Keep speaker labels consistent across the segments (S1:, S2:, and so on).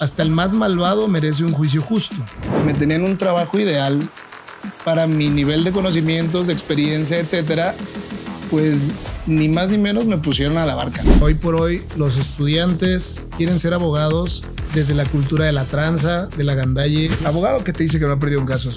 S1: hasta el más malvado merece un juicio justo.
S2: Me tenían un trabajo ideal para mi nivel de conocimientos, de experiencia, etcétera, pues ni más ni menos me pusieron a la barca.
S1: Hoy por hoy los estudiantes quieren ser abogados desde la cultura de la tranza, de la gandalle. Abogado que te dice que no ha perdido un caso.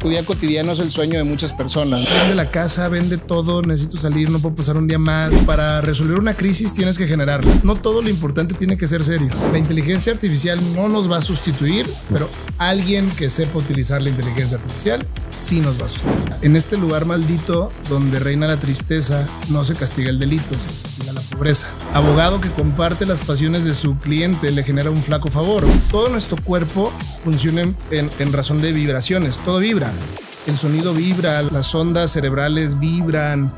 S2: Tu día cotidiano es el sueño de muchas personas.
S1: Vende la casa, vende todo, necesito salir, no puedo pasar un día más. Para resolver una crisis tienes que generarla. No todo lo importante tiene que ser serio. La inteligencia artificial no nos va a sustituir, pero alguien que sepa utilizar la inteligencia artificial sí nos va a sustituir. En este lugar maldito donde reina la tristeza, no se castiga el delito, se castiga la pobreza. Abogado que comparte las pasiones de su cliente le genera un flaco favor. Todo nuestro cuerpo funciona en razón de vibraciones, todo vibra. El sonido vibra, las ondas cerebrales vibran.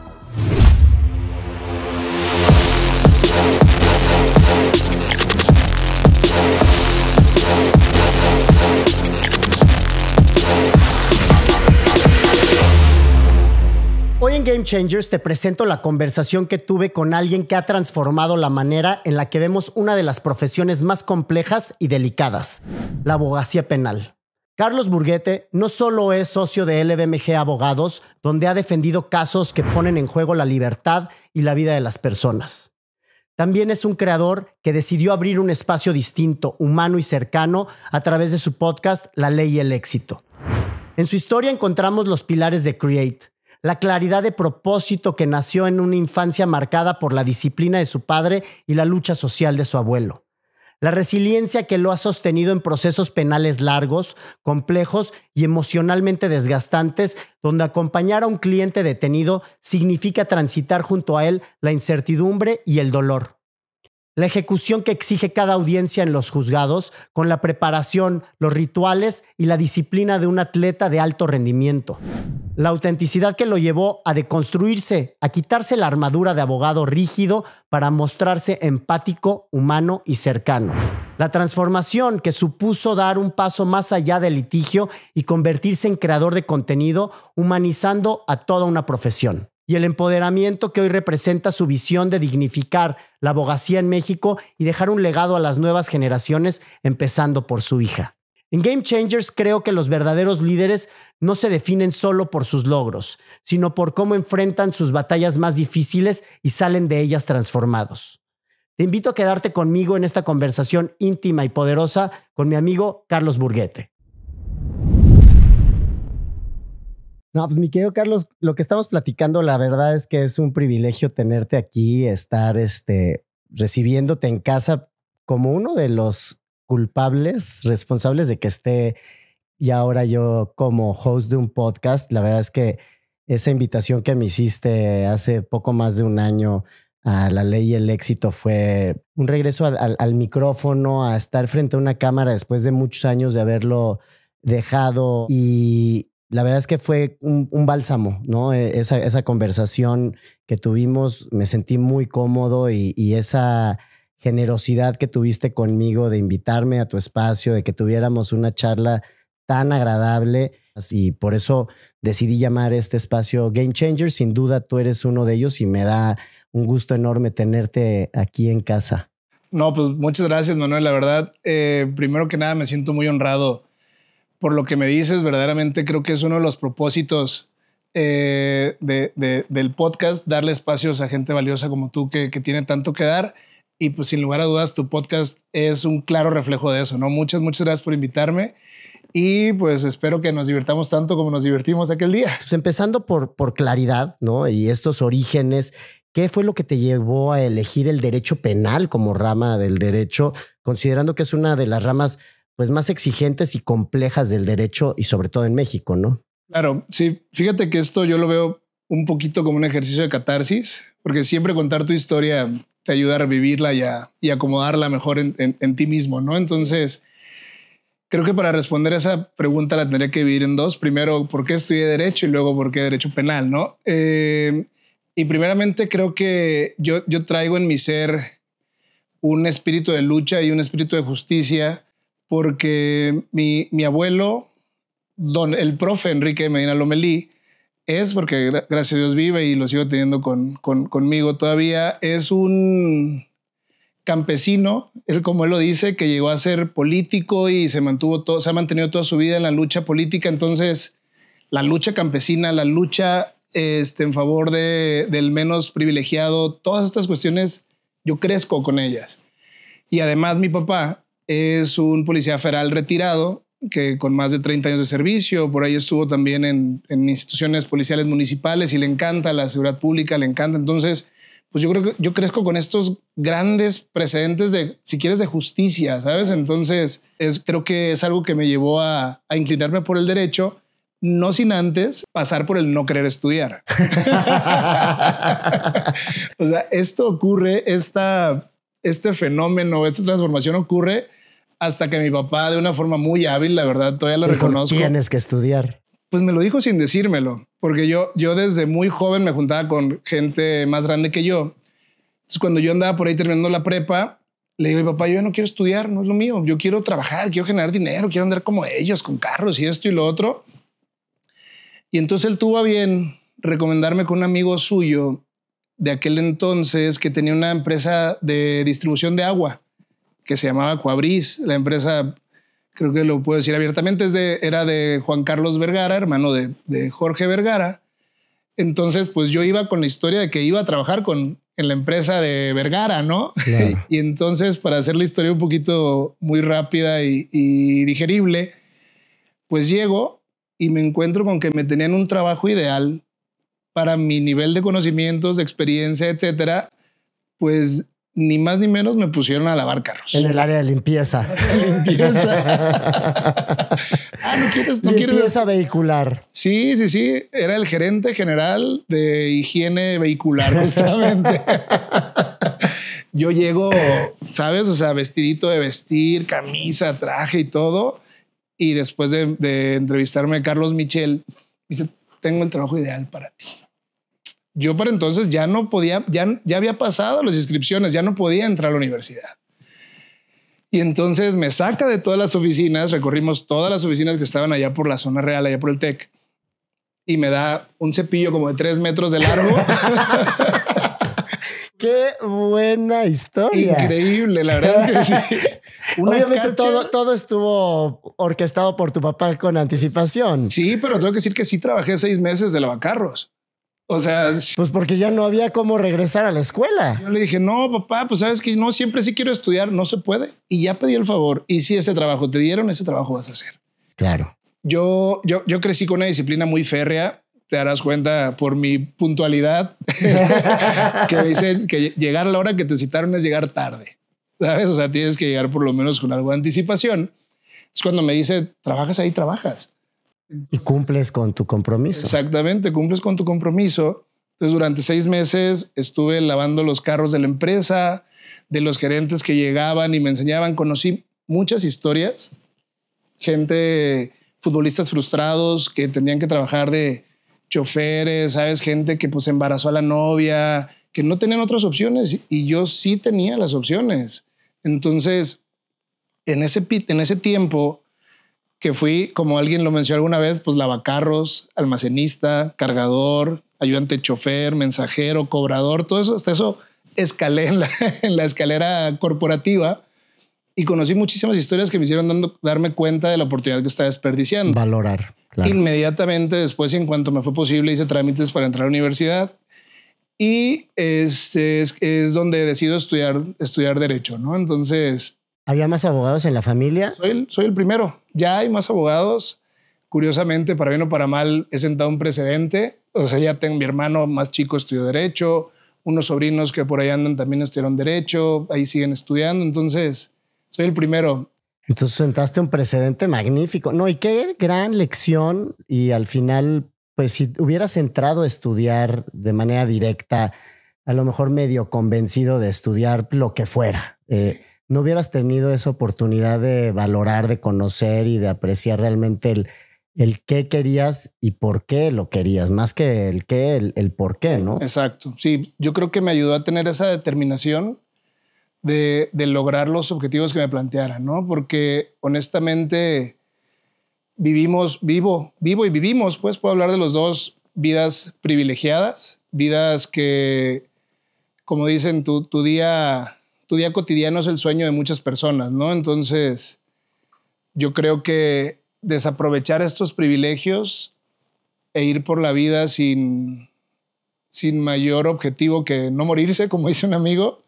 S3: Hoy en Game Changers te presento la conversación que tuve con alguien que ha transformado la manera en la que vemos una de las profesiones más complejas y delicadas, la abogacía penal. Carlos Burguete no solo es socio de LVMG Abogados, donde ha defendido casos que ponen en juego la libertad y la vida de las personas. También es un creador que decidió abrir un espacio distinto, humano y cercano a través de su podcast La Ley y el Éxito. En su historia encontramos los pilares de Create, la claridad de propósito que nació en una infancia marcada por la disciplina de su padre y la lucha social de su abuelo. La resiliencia que lo ha sostenido en procesos penales largos, complejos y emocionalmente desgastantes, donde acompañar a un cliente detenido significa transitar junto a él la incertidumbre y el dolor. La ejecución que exige cada audiencia en los juzgados, con la preparación, los rituales y la disciplina de un atleta de alto rendimiento. La autenticidad que lo llevó a deconstruirse, a quitarse la armadura de abogado rígido para mostrarse empático, humano y cercano. La transformación que supuso dar un paso más allá del litigio y convertirse en creador de contenido, humanizando a toda una profesión. Y el empoderamiento que hoy representa su visión de dignificar la abogacía en México y dejar un legado a las nuevas generaciones, empezando por su hija. En Game Changers creo que los verdaderos líderes no se definen solo por sus logros, sino por cómo enfrentan sus batallas más difíciles y salen de ellas transformados. Te invito a quedarte conmigo en esta conversación íntima y poderosa con mi amigo Carlos Burguete. No, pues mi querido Carlos, lo que estamos platicando, la verdad es que es un privilegio tenerte aquí, estar recibiéndote en casa como uno de los culpables, responsables de que esté y ahora yo como host de un podcast. La verdad es que esa invitación que me hiciste hace poco más de un año a La Ley y el Éxito fue un regreso al micrófono, a estar frente a una cámara después de muchos años de haberlo dejado, y la verdad es que fue un bálsamo, ¿no? Esa conversación que tuvimos, me sentí muy cómodo y esa generosidad que tuviste conmigo de invitarme a tu espacio, de que tuviéramos una charla tan agradable, y por eso decidí llamar este espacio Game Changer. Sin duda tú eres uno de ellos y me da un gusto enorme tenerte aquí en casa.
S2: No, pues muchas gracias, Manuel. La verdad, primero que nada me siento muy honrado por lo que me dices. Verdaderamente creo que es uno de los propósitos del podcast, darle espacios a gente valiosa como tú que tiene tanto que dar. Y pues sin lugar a dudas tu podcast es un claro reflejo de eso, ¿no? Muchas gracias por invitarme y pues espero que nos divirtamos tanto como nos divertimos aquel día.
S3: Pues empezando por claridad, ¿no? Y estos orígenes, ¿qué fue lo que te llevó a elegir el derecho penal como rama del derecho, considerando que es una de las ramas pues más exigentes y complejas del derecho y sobre todo en México, ¿no?
S2: Claro, sí. Fíjate que esto yo lo veo un poquito como un ejercicio de catarsis, porque siempre contar tu historia te ayuda a revivirla y acomodarla mejor en ti mismo, ¿no? Entonces, creo que para responder a esa pregunta la tendría que dividir en dos. Primero, ¿por qué estudié Derecho? Y luego, ¿por qué Derecho Penal, no? Y primeramente, creo que yo traigo en mi ser un espíritu de lucha y un espíritu de justicia, porque mi abuelo, el profe Enrique Medina Lomelí, porque gracias a Dios vive y lo sigo teniendo conmigo todavía, es un campesino, él como él lo dice, que llegó a ser político y se ha mantenido toda su vida en la lucha política. Entonces, la lucha campesina, la lucha en favor del menos privilegiado, todas estas cuestiones, yo crezco con ellas. Y además mi papá es un policía federal retirado, que con más de 30 años de servicio, por ahí estuvo también en instituciones policiales municipales y le encanta la seguridad pública, le encanta. Entonces, pues yo creo que yo crezco con estos grandes precedentes de, si quieres, de justicia, ¿sabes? Entonces, creo que es algo que me llevó a inclinarme por el derecho, no sin antes pasar por el no querer estudiar. O sea, esto ocurre, este fenómeno, esta transformación ocurre hasta que mi papá, de una forma muy hábil, la verdad, todavía lo reconozco.
S3: Tienes que estudiar.
S2: Pues me lo dijo sin decírmelo, porque yo desde muy joven me juntaba con gente más grande que yo. Entonces, cuando yo andaba por ahí terminando la prepa, le digo, papá, yo ya no quiero estudiar, no es lo mío. Yo quiero trabajar, quiero generar dinero, quiero andar como ellos, con carros y esto y lo otro. Y entonces él tuvo a bien recomendarme con un amigo suyo de aquel entonces que tenía una empresa de distribución de agua que se llamaba Coabris. La empresa, creo que lo puedo decir abiertamente, era de Juan Carlos Vergara, hermano de Jorge Vergara. Entonces, pues yo iba con la historia de que iba a trabajar en la empresa de Vergara, ¿no? Claro. Y entonces, para hacer la historia un poquito muy rápida y digerible, pues llego y me encuentro con que me tenían un trabajo ideal para mi nivel de conocimientos, de experiencia, etcétera. Pues ni más ni menos me pusieron a lavar carros.
S3: En el área de limpieza. Limpieza vehicular.
S2: Sí. Era el gerente general de higiene vehicular, justamente. Yo llego, ¿sabes? O sea, vestidito de vestir, camisa, traje y todo. Y después de entrevistarme a Carlos Michel, me dice, tengo el trabajo ideal para ti. Yo para entonces ya no podía, ya había pasado las inscripciones, ya no podía entrar a la universidad. Y entonces me saca de todas las oficinas, recorrimos todas las oficinas que estaban allá por la zona real, allá por el TEC, y me da un cepillo como de 3 metros de largo.
S3: ¡Qué buena historia!
S2: Increíble, la verdad que sí.
S3: Obviamente todo estuvo orquestado por tu papá con anticipación.
S2: Sí, pero tengo que decir que sí trabajé 6 meses de lavacarros. O sea,
S3: pues porque ya no había cómo regresar a la escuela.
S2: Yo le dije, no, papá, pues sabes que no, siempre sí quiero estudiar, no se puede. Y ya pedí el favor. Y si ese trabajo te dieron, ese trabajo vas a hacer.
S3: Claro.
S2: Yo crecí con una disciplina muy férrea. Te darás cuenta por mi puntualidad que dicen que llegar a la hora que te citaron es llegar tarde. ¿Sabes? O sea, tienes que llegar por lo menos con algo de anticipación. Es cuando me dice, trabajas ahí, trabajas.
S3: Y cumples con tu compromiso.
S2: Exactamente, cumples con tu compromiso. Entonces, durante 6 meses estuve lavando los carros de la empresa, de los gerentes que llegaban y me enseñaban. Conocí muchas historias, gente, futbolistas frustrados que tenían que trabajar de choferes, ¿sabes? Gente que pues embarazó a la novia, que no tenían otras opciones y yo sí tenía las opciones. Entonces, en ese tiempo que fui, como alguien lo mencionó alguna vez, pues lavacarros, almacenista, cargador, ayudante chofer, mensajero, cobrador, todo eso, hasta eso escalé en la escalera corporativa y conocí muchísimas historias que me hicieron darme cuenta de la oportunidad que estaba desperdiciando.
S3: Valorar. Claro.
S2: Inmediatamente después, en cuanto me fue posible, hice trámites para entrar a la universidad y es donde decido estudiar Derecho, ¿no? Entonces...
S3: ¿Había más abogados en la familia?
S2: Soy el primero. Ya hay más abogados. Curiosamente, para bien o para mal, he sentado un precedente. O sea, ya tengo mi hermano más chico estudió Derecho, unos sobrinos que por ahí andan también estudiaron Derecho, ahí siguen estudiando. Entonces, soy el primero.
S3: Entonces sentaste un precedente magnífico. No, y qué gran lección. Y al final, pues si hubieras entrado a estudiar de manera directa, a lo mejor medio convencido de estudiar lo que fuera, no hubieras tenido esa oportunidad de valorar, de conocer y de apreciar realmente el qué querías y por qué lo querías, más que el qué, el por qué, ¿no?
S2: Exacto. Sí, yo creo que me ayudó a tener esa determinación de lograr los objetivos que me plantearan, ¿no? Porque honestamente vivo y vivimos, pues puedo hablar de los dos, vidas privilegiadas, vidas que, como dicen, tu día tu día cotidiano es el sueño de muchas personas, ¿no? Entonces, yo creo que desaprovechar estos privilegios e ir por la vida sin mayor objetivo que no morirse, como dice un amigo,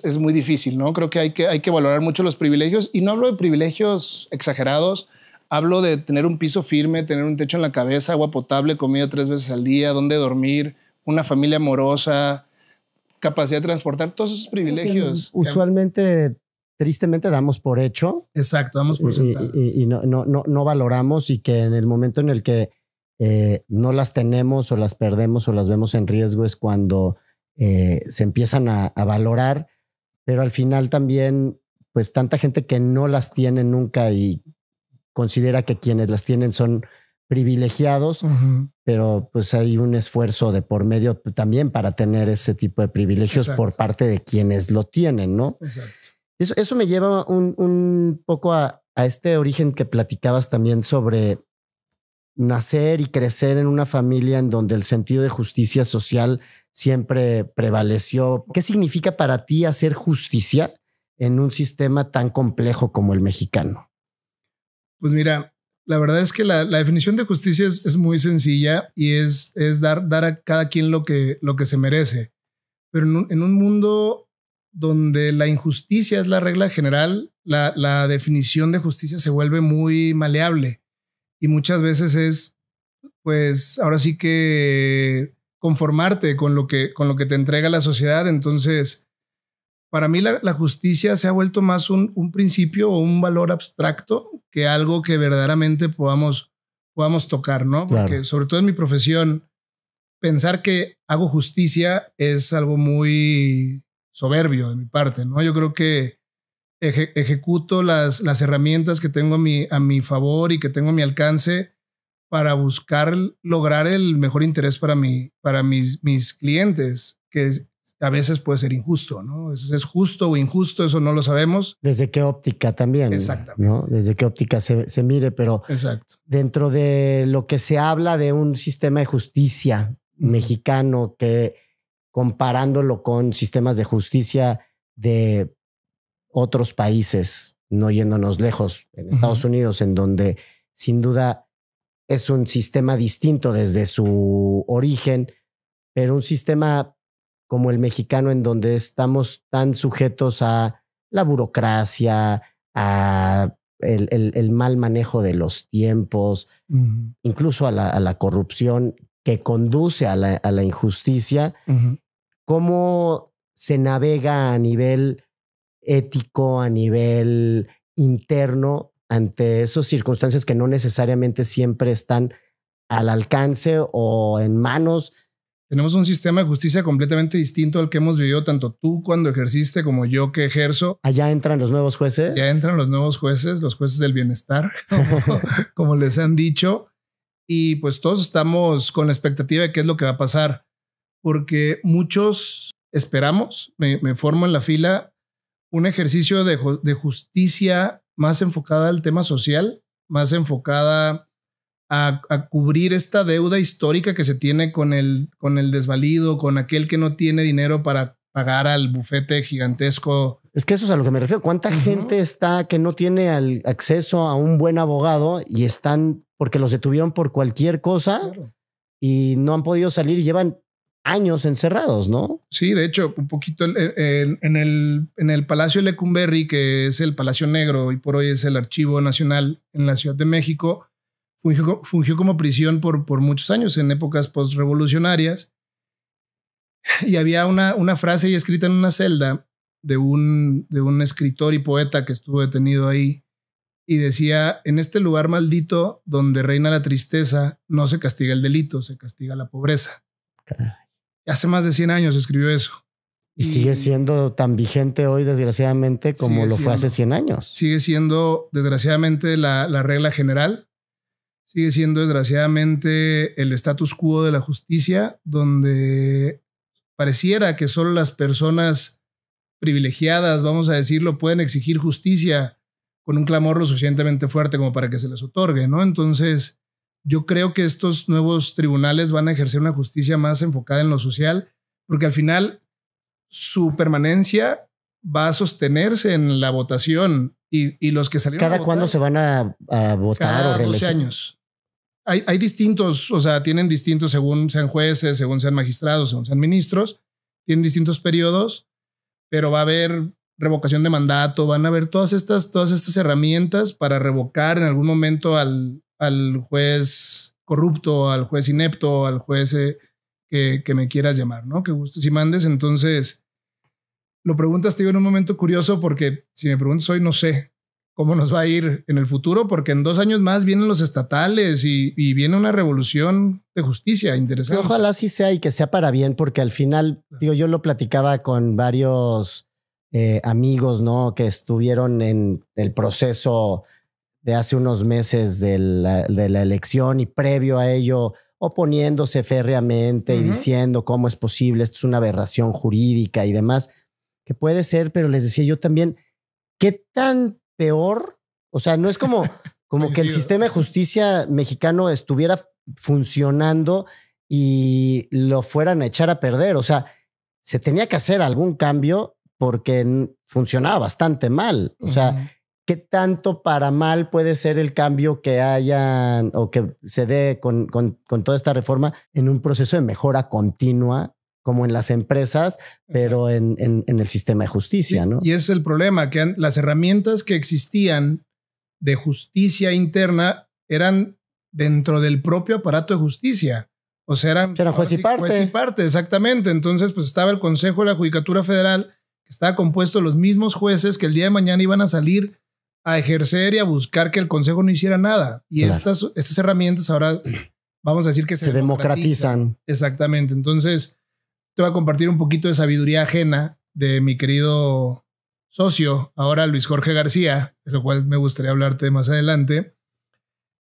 S2: es muy difícil, ¿no? Creo que hay que valorar mucho los privilegios, y no hablo de privilegios exagerados, hablo de tener un piso firme, tener un techo en la cabeza, agua potable, comida 3 veces al día, donde dormir, una familia amorosa, capacidad de transportar, todos esos privilegios.
S3: Usualmente, tristemente, damos por hecho.
S1: Exacto, damos por sentado.
S3: Y no valoramos, y que en el momento en el que no las tenemos o las perdemos o las vemos en riesgo es cuando se empiezan a valorar, pero al final también pues tanta gente que no las tiene nunca y considera que quienes las tienen son privilegiados, pero pues hay un esfuerzo de por medio también para tener ese tipo de privilegios. Exacto. Por parte de quienes lo tienen, ¿no?
S1: Exacto.
S3: Eso me lleva un poco a este origen que platicabas también sobre nacer y crecer en una familia en donde el sentido de justicia social siempre prevaleció. ¿Qué significa para ti hacer justicia en un sistema tan complejo como el mexicano?
S1: Pues mira, la verdad es que la definición de justicia es muy sencilla, y es dar a cada quien lo que se merece. Pero en un mundo donde la injusticia es la regla general, la definición de justicia se vuelve muy maleable. Y muchas veces es, pues, ahora sí que conformarte con lo que te entrega la sociedad. Entonces, para mí la justicia se ha vuelto más un principio o un valor abstracto que algo que verdaderamente podamos tocar, ¿no? Porque claro, sobre todo en mi profesión, pensar que hago justicia es algo muy soberbio de mi parte, ¿no? Yo creo que ejecuto las herramientas que tengo a mi favor y que tengo a mi alcance para buscar lograr el mejor interés para mis clientes, que a veces puede ser injusto, ¿no? Es justo o injusto, eso no lo sabemos.
S3: ¿Desde qué óptica también?
S1: Exactamente.
S3: ¿No? Desde qué óptica se mire, pero
S1: exacto,
S3: dentro de lo que se habla de un sistema de justicia mexicano, que comparándolo con sistemas de justicia de otros países, no yéndonos lejos, en Estados Unidos, en donde sin duda es un sistema distinto desde su origen, pero un sistema como el mexicano en donde estamos tan sujetos a la burocracia, a el mal manejo de los tiempos, incluso a la corrupción que conduce a la injusticia. ¿Cómo se navega a nivel ético, a nivel interno, ante esas circunstancias que no necesariamente siempre están al alcance o en manos?
S1: Tenemos un sistema de justicia completamente distinto al que hemos vivido tanto tú cuando ejerciste como yo que ejerzo.
S3: ¿Allá entran los nuevos jueces?
S1: Ya entran los nuevos jueces, los jueces del bienestar, como les han dicho. Y pues todos estamos con la expectativa de qué es lo que va a pasar, porque muchos esperamos, me formo en la fila, un ejercicio de justicia más enfocada al tema social, más enfocada a cubrir esta deuda histórica que se tiene con el desvalido, con aquel que no tiene dinero para pagar al bufete gigantesco.
S3: Es que eso es a lo que me refiero. ¿Cuánta gente está que no tiene acceso a un buen abogado y están porque los detuvieron por cualquier cosa? Claro. Y no han podido salir y llevan años encerrados, ¿no?
S1: Sí, de hecho, un poquito en el Palacio Lecumberri, que es el Palacio Negro y por hoy es el Archivo Nacional en la Ciudad de México, fungió como prisión por muchos años en épocas postrevolucionarias. Y había una frase ahí escrita en una celda de un escritor y poeta que estuvo detenido ahí, y decía: en este lugar maldito donde reina la tristeza, no se castiga el delito, se castiga la pobreza. Caray. Hace más de 100 años escribió eso.
S3: Y sigue siendo tan vigente hoy, desgraciadamente, como lo fue hace 100 años.
S1: Sigue siendo, desgraciadamente, la regla general. Sigue siendo, desgraciadamente, el status quo de la justicia, donde pareciera que solo las personas privilegiadas, vamos a decirlo, pueden exigir justicia con un clamor lo suficientemente fuerte como para que se les otorgue, ¿no? Entonces, yo creo que estos nuevos tribunales van a ejercer una justicia más enfocada en lo social, porque al final su permanencia va a sostenerse en la votación y los que salieron
S3: ¿Cada cuándo se van a votar
S1: cada
S3: o reelegir?
S1: 12 años. Hay distintos, o sea, tienen distintos según sean jueces, según sean magistrados, según sean ministros, tienen distintos periodos, pero va a haber revocación de mandato, van a haber todas estas herramientas para revocar en algún momento al juez corrupto, al juez inepto, al juez que me quieras llamar, ¿no? Que gustes y mandes. Entonces, lo preguntas, te digo, en un momento curioso, porque si me preguntas hoy, no sé cómo nos va a ir en el futuro, porque en 2 años más vienen los estatales y viene una revolución de justicia interesante.
S3: Pero ojalá sí sea y que sea para bien, porque al final, digo, yo lo platicaba con varios amigos, ¿no? Que estuvieron en el proceso de hace unos meses de la elección y previo a ello oponiéndose férreamente y diciendo cómo es posible, esto es una aberración jurídica y demás, que puede ser, pero les decía yo también, ¿qué tan peor? O sea, no es como que el sistema de justicia mexicano estuviera funcionando y lo fueran a echar a perder. O sea, se tenía que hacer algún cambio porque funcionaba bastante mal. O sea, ¿qué tanto para mal puede ser el cambio que hayan o que se dé con toda esta reforma en un proceso de mejora continua, como en las empresas, pero en el sistema de justicia, sí, ¿no?
S1: Y ese es el problema, que las herramientas que existían de justicia interna eran dentro del propio aparato de justicia. O sea, eran
S3: juez y parte.
S1: Juez y parte, exactamente. Entonces, pues estaba el Consejo de la Judicatura Federal, que estaba compuesto de los mismos jueces que el día de mañana iban a salir a ejercer y a buscar que el Consejo no hiciera nada. Y claro, estas herramientas ahora, vamos a decir que se
S3: democratizan.
S1: Exactamente. Entonces, te voy a compartir un poquito de sabiduría ajena de mi querido socio, ahora Luis Jorge García, de lo cual me gustaría hablarte más adelante,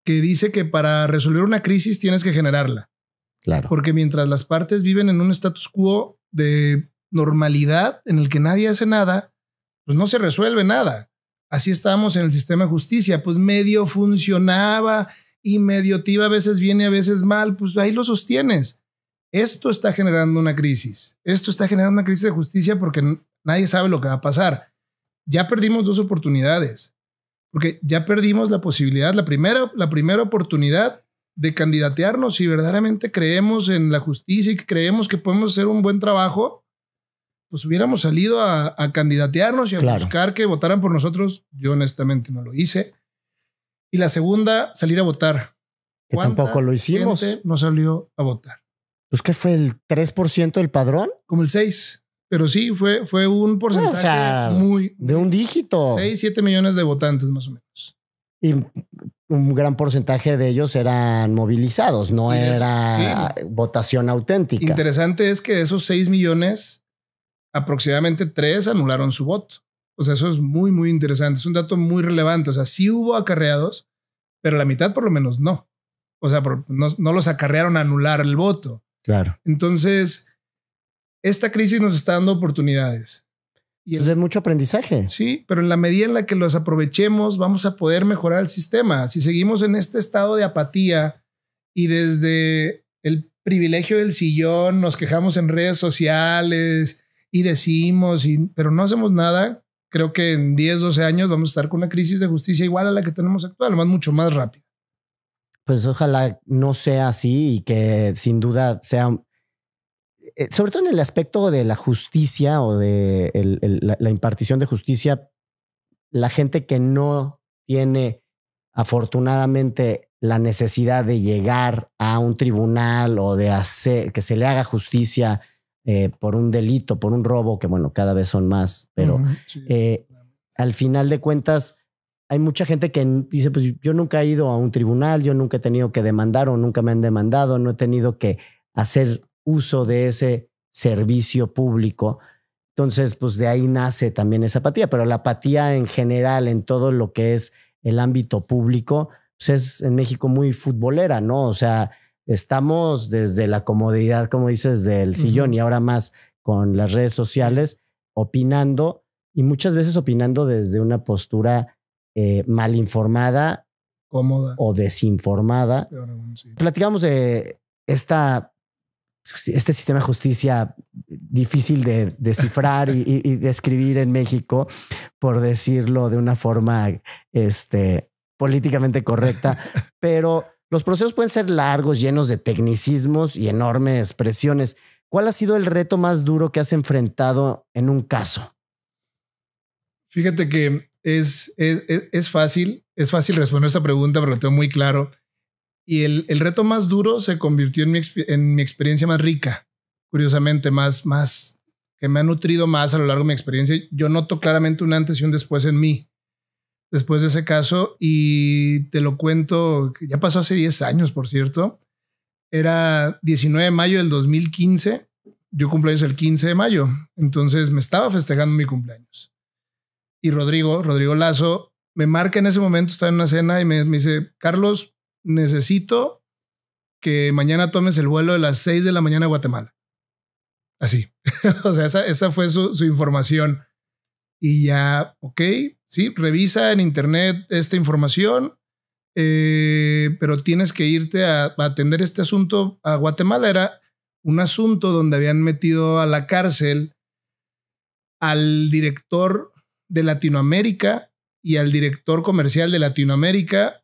S1: que dice que para resolver una crisis tienes que generarla.
S3: Claro.
S1: Porque mientras las partes viven en un status quo de normalidad en el que nadie hace nada, pues no se resuelve nada. Así estábamos en el sistema de justicia, pues medio funcionaba y medio te iba a veces bien y a veces mal, pues ahí lo sostienes. Esto está generando una crisis. Esto está generando una crisis de justicia porque nadie sabe lo que va a pasar. Ya perdimos 2 oportunidades, porque ya perdimos la posibilidad, la primera oportunidad de candidatearnos. Si verdaderamente creemos en la justicia y que creemos que podemos hacer un buen trabajo, pues hubiéramos salido a candidatearnos y a buscar que votaran por nosotros. Yo honestamente no lo hice. Y la segunda, salir a votar.
S3: Que tampoco lo hicimos.
S1: Gente no salió a votar.
S3: Pues ¿qué fue el 3% del padrón?
S1: Como el 6%. Pero sí, fue un porcentaje, o sea, muy...
S3: De un dígito.
S1: 6-7 millones de votantes más o menos.
S3: Y un gran porcentaje de ellos eran movilizados, no era votación auténtica.
S1: Interesante es que de esos 6 millones, aproximadamente 3 anularon su voto. O sea, eso es muy, muy interesante. Es un dato muy relevante. O sea, sí hubo acarreados, pero la mitad por lo menos no. O sea, no los acarrearon a anular el voto.
S3: Claro.
S1: Entonces, esta crisis nos está dando oportunidades.
S3: Y de mucho aprendizaje.
S1: Sí, pero en la medida en la que los aprovechemos, vamos a poder mejorar el sistema. Si seguimos en este estado de apatía y desde el privilegio del sillón nos quejamos en redes sociales y decimos, pero no hacemos nada, creo que en 10, 12 años vamos a estar con una crisis de justicia igual a la que tenemos actual, más mucho más rápida.
S3: Pues ojalá no sea así y que sin duda sea, sobre todo en el aspecto de la justicia o de la impartición de justicia, la gente que no tiene afortunadamente la necesidad de llegar a un tribunal o de hacer que se le haga justicia por un delito, por un robo, que bueno, cada vez son más, pero al final de cuentas hay mucha gente que dice, pues yo nunca he ido a un tribunal, yo nunca he tenido que demandar o nunca me han demandado, no he tenido que hacer uso de ese servicio público. Entonces, pues de ahí nace también esa apatía, pero la apatía en general en todo lo que es el ámbito público, pues es en México muy futbolera, ¿no? O sea, estamos desde la comodidad, como dices, del sillón y ahora más con las redes sociales, opinando y muchas veces opinando desde una postura mal informada,
S1: cómoda
S3: o desinformada.
S1: Pero, sí.
S3: Platicamos de esta este sistema de justicia difícil de descifrar y de escribir en México, por decirlo de una forma políticamente correcta, pero los procesos pueden ser largos, llenos de tecnicismos y enormes presiones. ¿Cuál ha sido el reto más duro que has enfrentado en un caso?
S1: Fíjate que es fácil responder esa pregunta porque lo tengo muy claro. Y el reto más duro se convirtió en mi experiencia más rica, curiosamente, más que me ha nutrido más a lo largo de mi experiencia. Yo noto claramente un antes y un después en mí, después de ese caso, y te lo cuento, que ya pasó hace 10 años, por cierto. Era 19 de mayo del 2015, yo cumpleaños el 15 de mayo, entonces me estaba festejando mi cumpleaños. Y Rodrigo Lazo me marca en ese momento, estaba en una cena y me dice, Carlos, necesito que mañana tomes el vuelo de las 6 de la mañana a Guatemala. Así. O sea, esa fue su información. Y ya, ok, sí, revisa en internet esta información, pero tienes que irte a atender este asunto a Guatemala. Era un asunto donde habían metido a la cárcel al director de Latinoamérica y al director comercial de Latinoamérica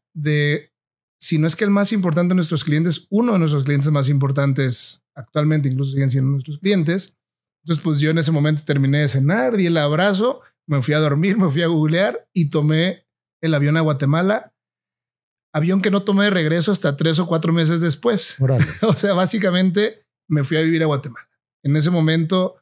S1: si no es que el más importante de nuestros clientes, uno de nuestros clientes más importantes actualmente, incluso siguen siendo nuestros clientes. Entonces, pues yo en ese momento terminé de cenar, di el abrazo, me fui a dormir, me fui a googlear y tomé el avión a Guatemala. Avión que no tomé de regreso hasta 3 o 4 meses después. O sea, básicamente me fui a vivir a Guatemala. En ese momento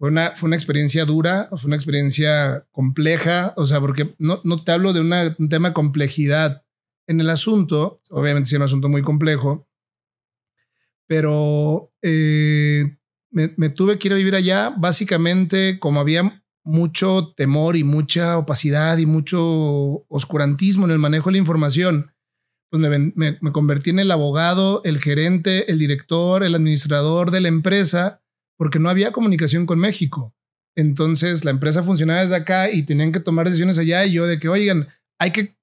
S1: fue una experiencia dura, fue una experiencia compleja, o sea, porque no te hablo de un tema de complejidad en el asunto, obviamente sí es un asunto muy complejo, pero me tuve que ir a vivir allá, básicamente como había mucho temor y mucha opacidad y mucho oscurantismo en el manejo de la información, pues me convertí en el abogado, el gerente, el director, el administrador de la empresa, porque no había comunicación con México. Entonces la empresa funcionaba desde acá y tenían que tomar decisiones allá, y yo de que, oigan, hay que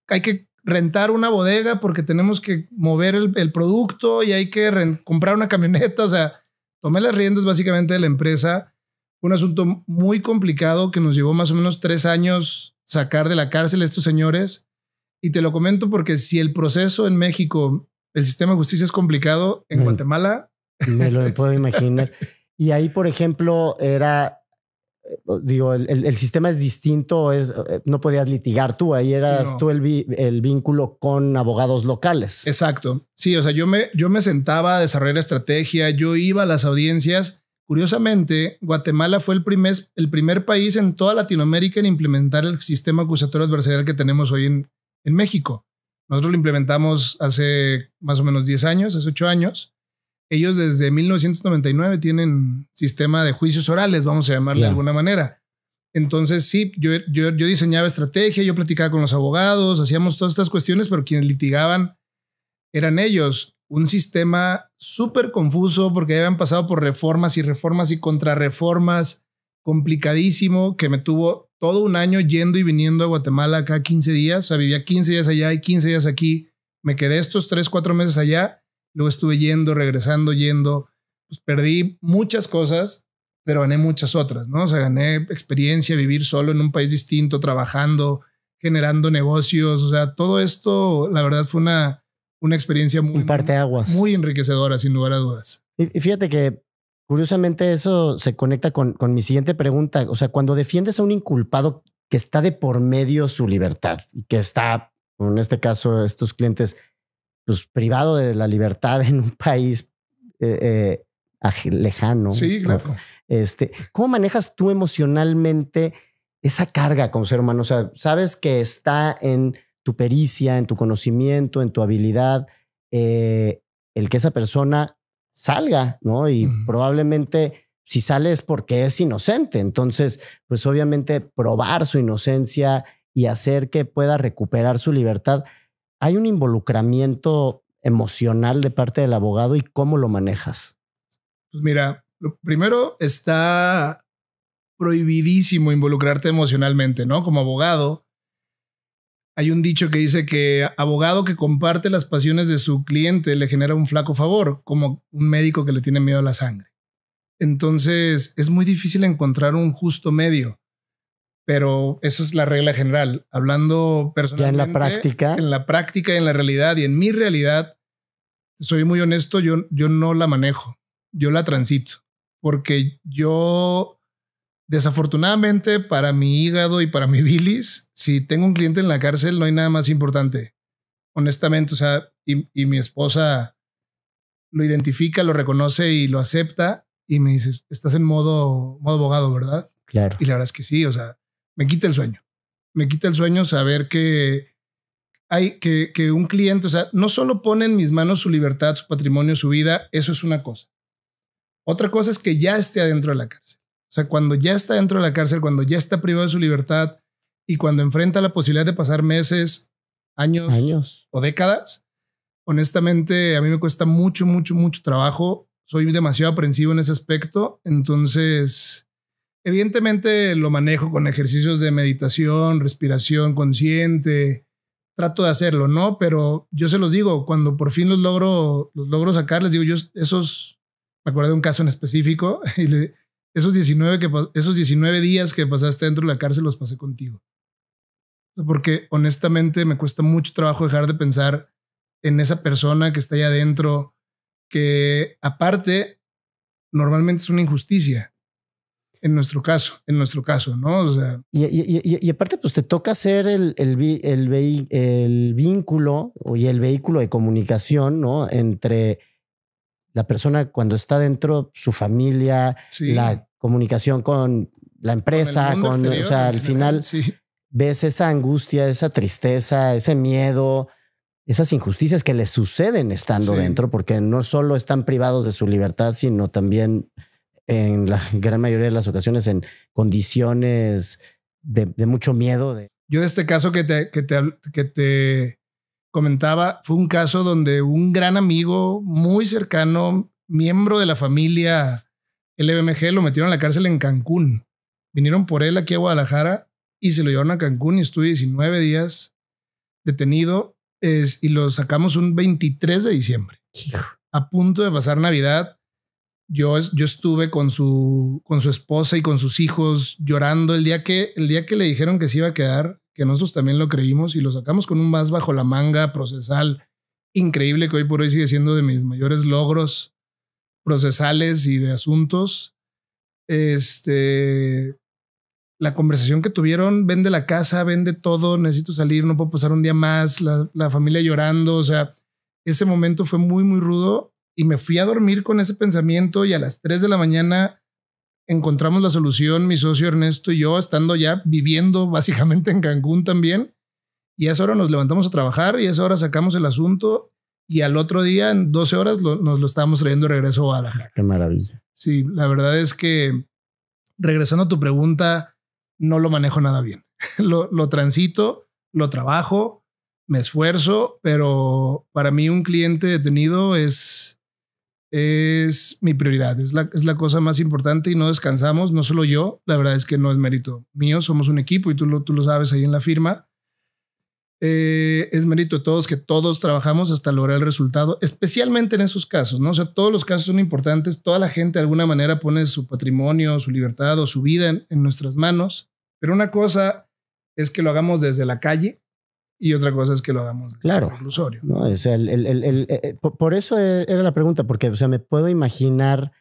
S1: rentar una bodega porque tenemos que mover el producto y hay que comprar una camioneta. O sea, tomé las riendas básicamente de la empresa. Un asunto muy complicado que nos llevó más o menos 3 años sacar de la cárcel a estos señores. Y te lo comento porque si el proceso en México, el sistema de justicia es complicado, en Guatemala...
S3: Me lo puedo imaginar. Y ahí, por ejemplo, el sistema es distinto, no podías litigar tú, ahí eras tú el vínculo con abogados locales.
S1: Exacto. Sí, o sea, yo me sentaba a desarrollar estrategia, yo iba a las audiencias. Curiosamente, Guatemala fue el primer país en toda Latinoamérica en implementar el sistema acusatorio adversarial que tenemos hoy en México. Nosotros lo implementamos hace más o menos 10 años, hace 8 años. Ellos desde 1999 tienen sistema de juicios orales, vamos a llamarle de alguna manera. Entonces sí, yo diseñaba estrategia, yo platicaba con los abogados, hacíamos todas estas cuestiones, pero quienes litigaban eran ellos. Un sistema súper confuso porque habían pasado por reformas y contrarreformas, complicadísimo, que me tuvo todo un año yendo y viniendo a Guatemala cada 15 días. O sea, vivía 15 días allá y 15 días aquí. Me quedé estos 3, 4 meses allá. Luego estuve regresando. Pues perdí muchas cosas, pero gané muchas otras, ¿no? O sea, gané experiencia, vivir solo en un país distinto, trabajando, generando negocios. O sea, todo esto, la verdad, fue una experiencia muy enriquecedora, sin lugar a dudas.
S3: Y fíjate que, curiosamente, eso se conecta con mi siguiente pregunta. O sea, cuando defiendes a un inculpado que está de por medio su libertad y que está, en este caso, estos clientes, pues privado de la libertad en un país lejano.
S1: Sí, claro.
S3: ¿Cómo manejas tú emocionalmente esa carga como ser humano? O sea, sabes que está en tu pericia, en tu conocimiento, en tu habilidad, el que esa persona salga, ¿no? Y probablemente si sale es porque es inocente. Entonces, pues obviamente probar su inocencia y hacer que pueda recuperar su libertad. ¿Hay un involucramiento emocional de parte del abogado y cómo lo manejas?
S1: Pues mira, lo primero, está prohibidísimo involucrarte emocionalmente, ¿no? Como abogado, Hay un dicho que dice que abogado que comparte las pasiones de su cliente le genera un flaco favor, como un médico que le tiene miedo a la sangre. Entonces es muy difícil encontrar un justo medio, pero eso es la regla general. Hablando personalmente,
S3: ya en la práctica
S1: y en la realidad y en mi realidad, soy muy honesto, yo no la manejo, yo la transito, porque yo desafortunadamente para mi hígado y para mi bilis, si tengo un cliente en la cárcel no hay nada más importante, honestamente, o sea, y mi esposa lo identifica, lo reconoce y lo acepta y me dice, estás en modo abogado, ¿verdad?
S3: Claro.
S1: Y la verdad es que sí, o sea, me quita el sueño saber que hay que un cliente, o sea, no solo pone en mis manos su libertad, su patrimonio, su vida, eso es una cosa. Otra cosa es que ya esté adentro de la cárcel. O sea, cuando ya está dentro de la cárcel, cuando ya está privado de su libertad y cuando enfrenta la posibilidad de pasar meses, años o décadas, honestamente a mí me cuesta mucho trabajo. Soy demasiado aprensivo en ese aspecto. Entonces, evidentemente lo manejo con ejercicios de meditación, respiración consciente. Trato de hacerlo, ¿no? Pero yo se los digo, cuando por fin los logro sacar, les digo, me acuerdo de un caso en específico y esos 19 días que pasaste dentro de la cárcel los pasé contigo. Porque honestamente me cuesta mucho trabajo dejar de pensar en esa persona que está ahí adentro, que aparte normalmente es una injusticia. En nuestro caso, ¿no? O sea,
S3: y aparte, pues te toca ser el vínculo y el vehículo de comunicación, ¿no? Entre la persona cuando está dentro, su familia,
S1: sí,
S3: la comunicación con la empresa,
S1: exterior,
S3: o sea, al final
S1: sí,
S3: ves esa angustia, esa tristeza, ese miedo, esas injusticias que les suceden estando dentro, porque no solo están privados de su libertad, sino también en la gran mayoría de las ocasiones en condiciones de mucho miedo.
S1: Yo de este caso que te comentaba, fue un caso donde un gran amigo muy cercano, miembro de la familia LVMG, lo metieron a la cárcel en Cancún. Vinieron por él aquí a Guadalajara y se lo llevaron a Cancún y estuve 19 días detenido y lo sacamos un 23 de diciembre. A punto de pasar Navidad. Yo estuve con su esposa y con sus hijos llorando el día que le dijeron que se iba a quedar, que nosotros también lo creímos y lo sacamos con un más bajo la manga procesal increíble que hoy por hoy sigue siendo de mis mayores logros procesales y de asuntos. La conversación que tuvieron, vende la casa, vende todo, necesito salir, no puedo pasar un día más, la familia llorando, o sea, ese momento fue muy rudo. Y me fui a dormir con ese pensamiento y a las 3 de la mañana encontramos la solución, mi socio Ernesto y yo, estando ya viviendo básicamente en Cancún también. Y a esa hora nos levantamos a trabajar y a esa hora sacamos el asunto y al otro día, en 12 horas, nos lo estábamos trayendo de regreso a Guadalajara.
S3: Qué maravilla.
S1: Sí, la verdad es que, regresando a tu pregunta, no lo manejo nada bien. Lo transito, lo trabajo, me esfuerzo, pero para mí un cliente detenido es mi prioridad, es la cosa más importante y no descansamos, no solo yo, la verdad es que no es mérito mío, somos un equipo y tú lo sabes ahí en la firma. Es mérito de todos que todos trabajamos hasta lograr el resultado, especialmente en esos casos, ¿no? O sea, todos los casos son importantes, toda la gente de alguna manera pone su patrimonio, su libertad o su vida en nuestras manos, pero una cosa es que lo hagamos desde la calle y otra cosa es que lo hagamos desde el reclusorio.
S3: No, o sea, por eso era la pregunta, porque o sea, me puedo imaginar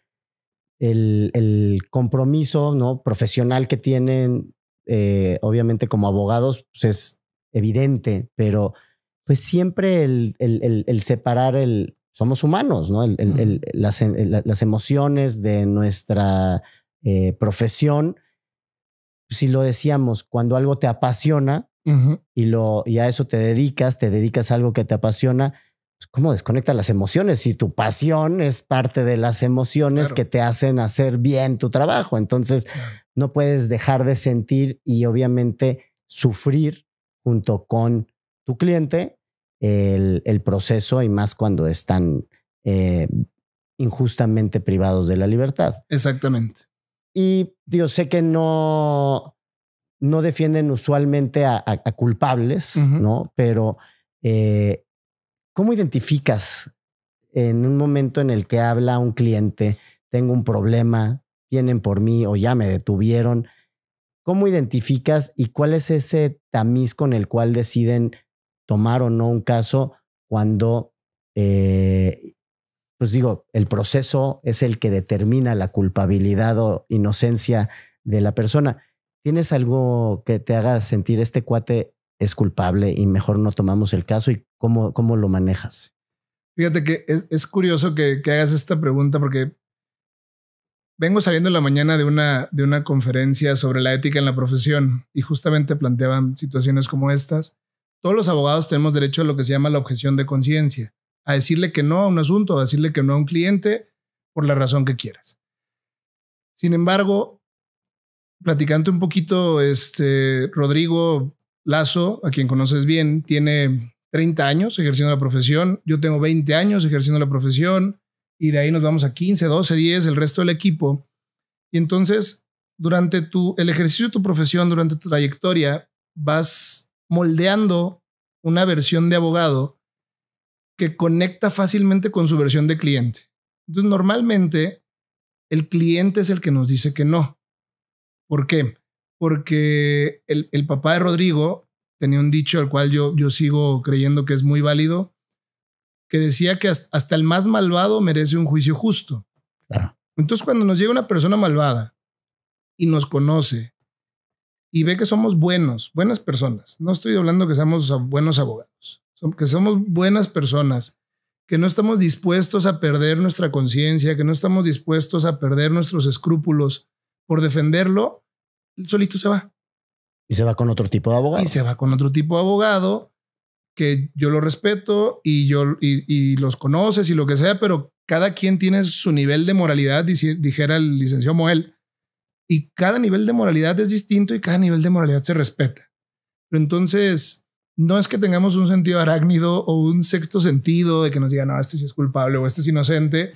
S3: el compromiso, ¿no?, profesional que tienen, obviamente como abogados, pues es evidente, pero pues siempre el separar somos humanos, ¿no? Las emociones de nuestra profesión, si lo decíamos, cuando algo te apasiona, y a eso te dedicas a algo que te apasiona, pues ¿cómo desconectas las emociones? Si tu pasión es parte de las emociones que te hacen hacer bien tu trabajo, entonces no puedes dejar de sentir y obviamente sufrir junto con tu cliente el proceso y más cuando están injustamente privados de la libertad.
S1: Exactamente.
S3: Y yo sé que no no defienden usualmente a culpables, ¿no? Pero ¿cómo identificas en un momento en el que habla un cliente, tengo un problema, vienen por mí o ya me detuvieron? ¿Cómo identificas y cuál es ese tamiz con el cual deciden tomar o no un caso cuando, pues digo, el proceso es el que determina la culpabilidad o inocencia de la persona? ¿Tienes algo que te haga sentir este cuate es culpable y mejor no tomamos el caso? ¿Y cómo lo manejas?
S2: Fíjate que es curioso que hagas esta pregunta porque vengo saliendo en la mañana de una conferencia sobre la ética en la profesión y justamente planteaban situaciones como estas. Todos los abogados tenemos derecho a lo que se llama la objeción de conciencia, a decirle que no a un asunto, a decirle que no a un cliente por la razón que quieras. Sin embargo, platicando un poquito, Rodrigo Lazo, a quien conoces bien, tiene 30 años ejerciendo la profesión. Yo tengo 20 años ejerciendo la profesión y de ahí nos vamos a 15, 12, 10, el resto del equipo. Y entonces, durante el ejercicio de tu profesión, durante tu trayectoria, vas moldeando una versión de abogado que conecta fácilmente con su versión de cliente. Entonces, normalmente, el cliente es el que nos dice que no. ¿Por qué? Porque el papá de Rodrigo tenía un dicho al cual yo sigo creyendo que es muy válido, que decía que hasta el más malvado merece un juicio justo.
S3: Claro.
S2: Entonces, cuando nos llega una persona malvada y nos conoce y ve que somos buenas personas, no estoy hablando que seamos buenos abogados, que somos buenas personas, que no estamos dispuestos a perder nuestra conciencia, que no estamos dispuestos a perder nuestros escrúpulos por defenderlo, él solito se va.
S3: Y se va con otro tipo de abogado.
S2: Y se va con otro tipo de abogado que yo lo respeto y los conoces y lo que sea, pero cada quien tiene su nivel de moralidad, dijera el licenciado Moel, y cada nivel de moralidad es distinto y cada nivel de moralidad se respeta. Pero entonces, no es que tengamos un sentido arácnido o un sexto sentido de que nos digan, no, este sí es culpable o este es inocente,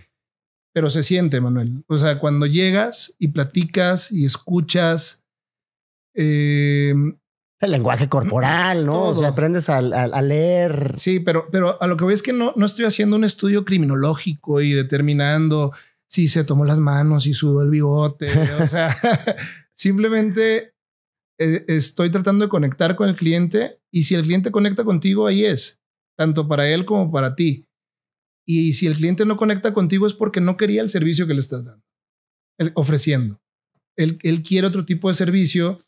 S2: pero se siente, Manuel. O sea, cuando llegas y platicas y escuchas,
S3: el lenguaje corporal, ¿no?
S2: Todo.
S3: O sea, aprendes a leer.
S2: Sí, pero a lo que voy es que no estoy haciendo un estudio criminológico y determinando si se tomó las manos y sudó el bigote. O sea, simplemente estoy tratando de conectar con el cliente y si el cliente conecta contigo, ahí es, tanto para él como para ti. Y si el cliente no conecta contigo es porque no quería el servicio que le estás dando, ofreciendo. Él quiere otro tipo de servicio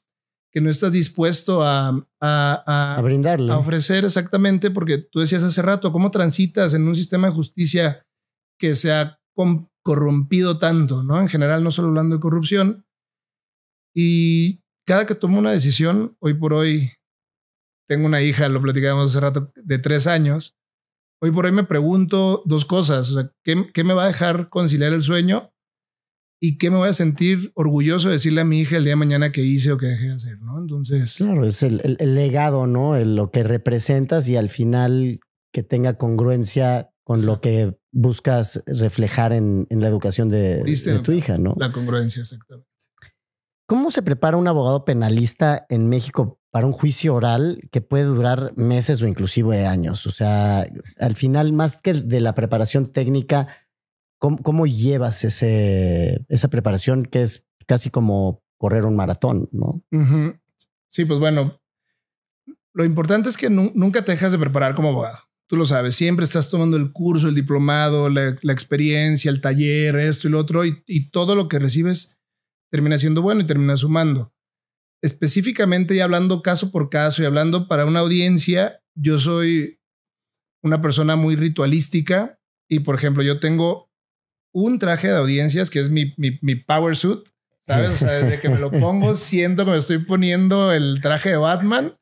S2: que no estás dispuesto a
S3: brindarle,
S2: a ofrecer exactamente, porque tú decías hace rato, ¿cómo transitas en un sistema de justicia que se ha corrompido tanto, ¿no? En general, no solo hablando de corrupción. Y cada que tomo una decisión, hoy por hoy, tengo una hija, lo platicábamos hace rato, de 3 años. Hoy por hoy me pregunto 2 cosas. O sea, ¿qué me va a dejar conciliar el sueño? ¿Y qué me voy a sentir orgulloso de decirle a mi hija el día de mañana que hice o que dejé de hacer, ¿no? Entonces...
S3: Claro, es el legado, ¿no? Lo que representas y al final que tenga congruencia con
S2: Exacto.
S3: lo que buscas reflejar en la educación de tu hija, ¿no?
S2: La congruencia, exactamente.
S3: ¿Cómo se prepara un abogado penalista en México para un juicio oral que puede durar meses o inclusive años? O sea, al final, más que de la preparación técnica, ¿cómo llevas esa preparación que es casi como correr un maratón, ¿no?
S2: Uh-huh. Sí, pues bueno, lo importante es que nunca te dejas de preparar como abogado. Tú lo sabes, siempre estás tomando el curso, el diplomado, la experiencia, el taller, esto y lo otro, y todo lo que recibes termina siendo bueno y termina sumando. Específicamente, y hablando caso por caso y hablando para una audiencia, yo soy una persona muy ritualística y, por ejemplo, yo tengo un traje de audiencias que es mi power suit, ¿sabes? O sea, desde que me lo pongo siento que me estoy poniendo el traje de Batman.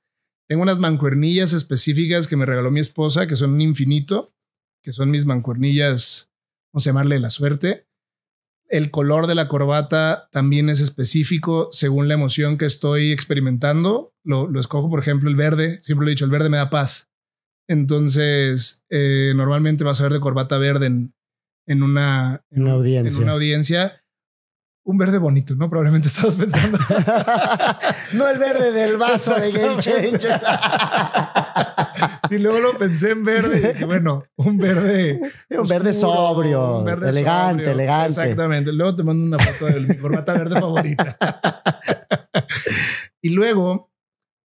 S2: Tengo unas mancuernillas específicas que me regaló mi esposa, que son un infinito, que son mis mancuernillas, vamos a llamarle la suerte. El color de la corbata también es específico según la emoción que estoy experimentando. Lo escojo, por ejemplo, el verde. Siempre lo he dicho, el verde me da paz. Entonces, normalmente vas a ver de corbata verde en una audiencia.
S1: un verde bonito, ¿no? Probablemente estabas pensando.
S3: No el verde del vaso de Game Changers.
S1: Sí, luego lo pensé en verde y dije, bueno, un verde
S3: un verde
S1: oscuro,
S3: sobrio,
S1: un verde
S3: elegante,
S1: sobrio.
S3: elegante.
S1: Exactamente. Luego te mando una foto de mi corbata verde favorita. Y luego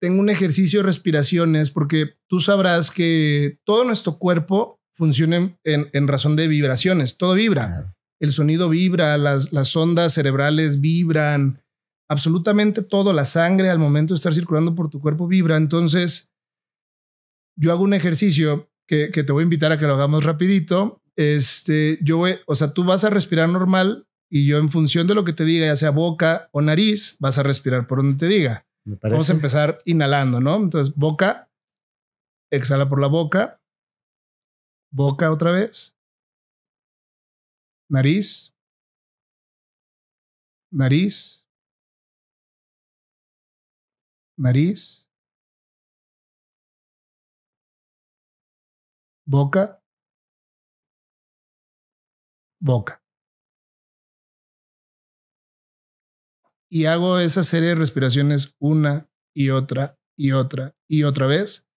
S1: tengo un ejercicio de respiraciones porque tú sabrás que todo nuestro cuerpo funciona en razón de vibraciones. Todo vibra.
S3: Claro.
S1: El sonido vibra, las ondas cerebrales vibran, absolutamente todo, la sangre al momento de estar circulando por tu cuerpo vibra. Entonces, yo hago un ejercicio que te voy a invitar a que lo hagamos rapidito. Tú vas a respirar normal y yo en función de lo que te diga, ya sea boca o nariz, vas a respirar por donde te diga. Vamos a empezar inhalando, ¿no? Entonces, boca, exhala por la boca, boca otra vez. Nariz, nariz, nariz, boca, boca. Y hago esa serie de respiraciones una y otra y otra y otra vez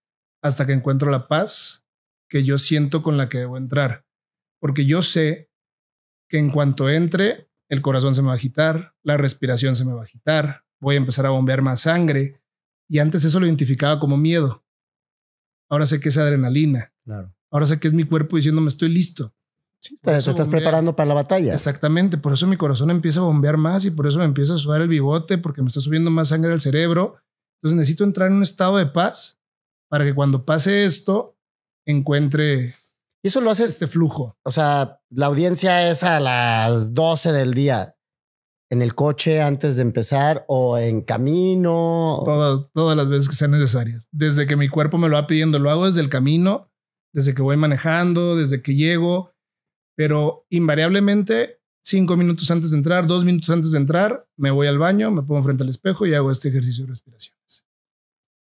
S1: hasta que encuentro la paz que yo siento con la que debo entrar. Porque yo sé que en cuanto entre, el corazón se me va a agitar, la respiración se me va a agitar, voy a empezar a bombear más sangre. Y antes eso lo identificaba como miedo. Ahora sé que es adrenalina.
S3: Claro.
S1: Ahora sé que es mi cuerpo diciéndome estoy listo.
S3: Sí, te estás preparando para la batalla.
S1: Exactamente. Por eso mi corazón empieza a bombear más y por eso me empieza a sudar el bigote porque me está subiendo más sangre al cerebro. Entonces necesito entrar en un estado de paz para que cuando pase esto encuentre...
S3: Y eso lo haces,
S1: este flujo.
S3: O sea, la audiencia es a las 12 del día. ¿En el coche antes de empezar o en camino?
S1: Todas las veces que sean necesarias. Desde que mi cuerpo me lo va pidiendo, lo hago desde el camino, desde que voy manejando, desde que llego, pero invariablemente 5 minutos antes de entrar, 2 minutos antes de entrar, me voy al baño, me pongo frente al espejo y hago este ejercicio de respiraciones.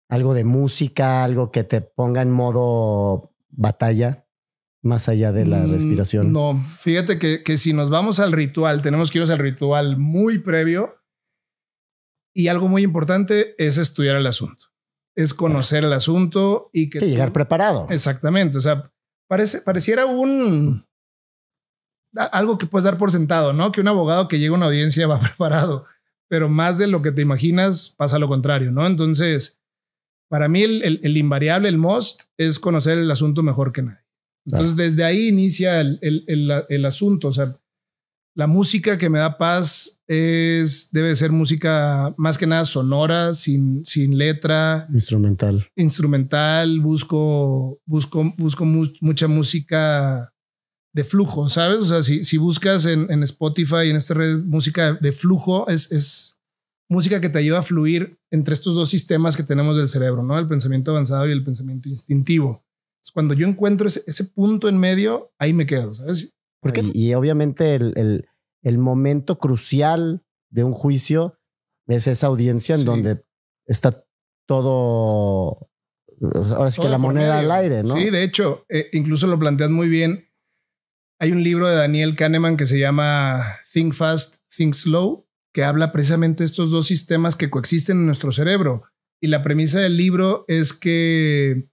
S3: Algo de música, algo que te ponga en modo batalla. Más allá de la respiración.
S1: No, fíjate que si nos vamos al ritual, tenemos que irnos al ritual muy previo y algo muy importante es estudiar el asunto. Es conocer el asunto y que
S3: llegar preparado.
S1: Exactamente. O sea, pareciera algo que puedes dar por sentado, ¿no? Que un abogado que llega a una audiencia va preparado, pero más de lo que te imaginas pasa lo contrario, ¿no? Entonces, para mí el invariable, el must es conocer el asunto mejor que nadie. Entonces, desde ahí inicia el asunto. O sea, la música que me da paz debe ser música más que nada sonora, sin letra. Instrumental. Busco mucha música de flujo, ¿sabes? O sea, si buscas en Spotify, en esta red, música de flujo, es música que te ayuda a fluir entre estos dos sistemas que tenemos del cerebro, ¿no? El pensamiento avanzado y el pensamiento instintivo. Cuando yo encuentro ese punto en medio, ahí me quedo, ¿sabes?
S3: Y obviamente el momento crucial de un juicio es esa audiencia en donde está todo, ahora sí que la moneda al aire, ¿no?
S1: Sí, de hecho, incluso lo planteas muy bien. Hay un libro de Daniel Kahneman que se llama Think Fast, Think Slow, que habla precisamente de estos dos sistemas que coexisten en nuestro cerebro. Y la premisa del libro es que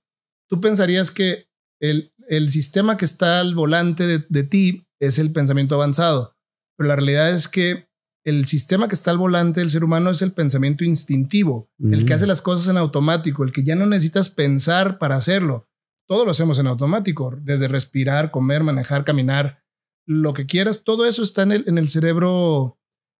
S1: tú pensarías que el sistema que está al volante de ti es el pensamiento avanzado, pero la realidad es que el sistema que está al volante del ser humano es el pensamiento instintivo, el que hace las cosas en automático, el que ya no necesitas pensar para hacerlo. Todo lo hacemos en automático, desde respirar, comer, manejar, caminar, lo que quieras. Todo eso está en el cerebro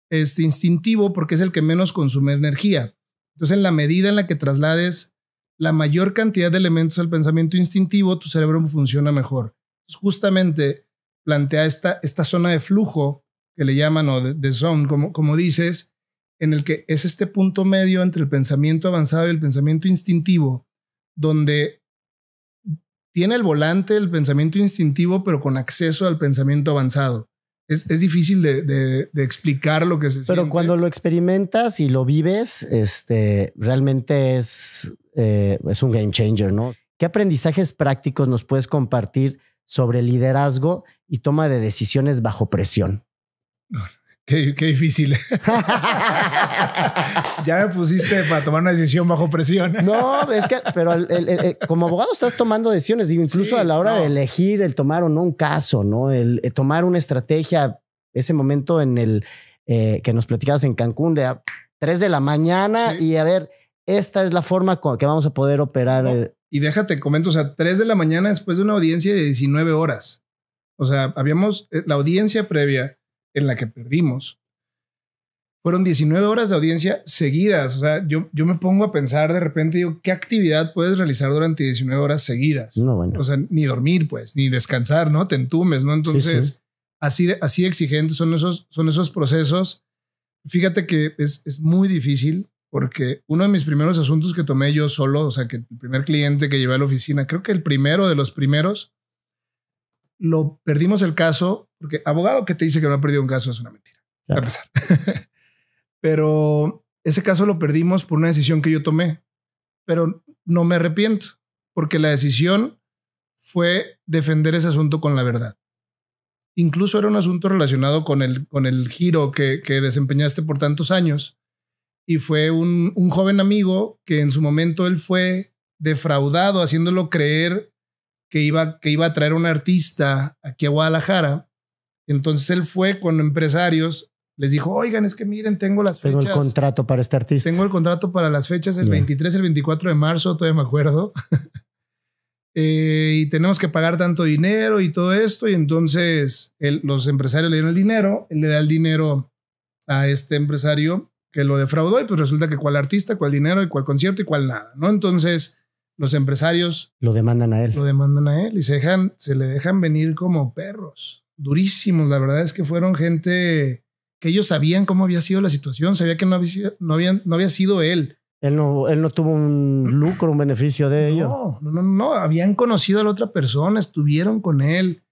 S1: instintivo porque es el que menos consume energía. Entonces, en la medida en la que traslades la mayor cantidad de elementos al pensamiento instintivo, tu cerebro funciona mejor. Entonces, justamente plantea esta zona de flujo que le llaman, o de zone, como dices, en el que es este punto medio entre el pensamiento avanzado y el pensamiento instintivo, donde tiene el volante el pensamiento instintivo, pero con acceso al pensamiento avanzado. Es difícil de explicar lo que se siente.
S3: Pero cuando lo experimentas y lo vives, realmente es un game changer, ¿no? ¿Qué aprendizajes prácticos nos puedes compartir sobre liderazgo y toma de decisiones bajo presión?
S1: Qué difícil. Ya me pusiste para tomar una decisión bajo presión.
S3: No, es que, pero como abogado estás tomando decisiones, digo, incluso
S1: Sí,
S3: a la hora
S1: no.
S3: de elegir el tomar o no un caso, ¿no? El tomar una estrategia, ese momento en el que nos platicabas en Cancún de a 3 de la mañana
S1: Sí.
S3: y a ver, esta es la forma que vamos a poder operar.
S1: No. Y déjate, comento, o sea, 3 de la mañana después de una audiencia de 19 horas. O sea, habíamos la audiencia previa en la que perdimos. Fueron 19 horas de audiencia seguidas. O sea, yo me pongo a pensar de repente, digo, ¿qué actividad puedes realizar durante 19 horas seguidas?
S3: No, bueno.
S1: O sea, ni dormir, pues, ni descansar, ¿no? Te entumes, ¿no? Entonces,
S3: Sí.
S1: así exigentes son esos procesos. Fíjate que es muy difícil porque uno de mis primeros asuntos que tomé yo solo, o sea, que el primer cliente que llevé a la oficina, creo que el primero de los primeros, lo perdimos el caso, porque abogado que te dice que no ha perdido un caso es una mentira.
S3: Claro.
S1: A pesar. Pero ese caso lo perdimos por una decisión que yo tomé, pero no me arrepiento porque la decisión fue defender ese asunto con la verdad. Incluso era un asunto relacionado con el giro que desempeñaste por tantos años. Y fue un joven amigo que en su momento él fue defraudado, haciéndolo creer que iba a traer un artista aquí a Guadalajara. Entonces él fue con empresarios, les dijo, oigan, es que miren, tengo las fechas.
S3: Tengo el contrato para este artista.
S1: Tengo el contrato para las fechas el 23, el 24 de marzo, todavía me acuerdo. Y tenemos que pagar tanto dinero y todo esto. Y entonces los empresarios le dieron el dinero, él le da el dinero a este empresario que lo defraudó y pues resulta que cuál artista, cuál dinero y cuál concierto y cuál nada, ¿no? Entonces los empresarios
S3: lo demandan a él.
S1: Lo demandan a él y se le dejan venir como perros. Durísimos. La verdad es que fueron gente que ellos sabían cómo había sido la situación, sabía que no había sido él.
S3: Él no tuvo un lucro, un beneficio de ello.
S1: No. Habían conocido a la otra persona, estuvieron con él.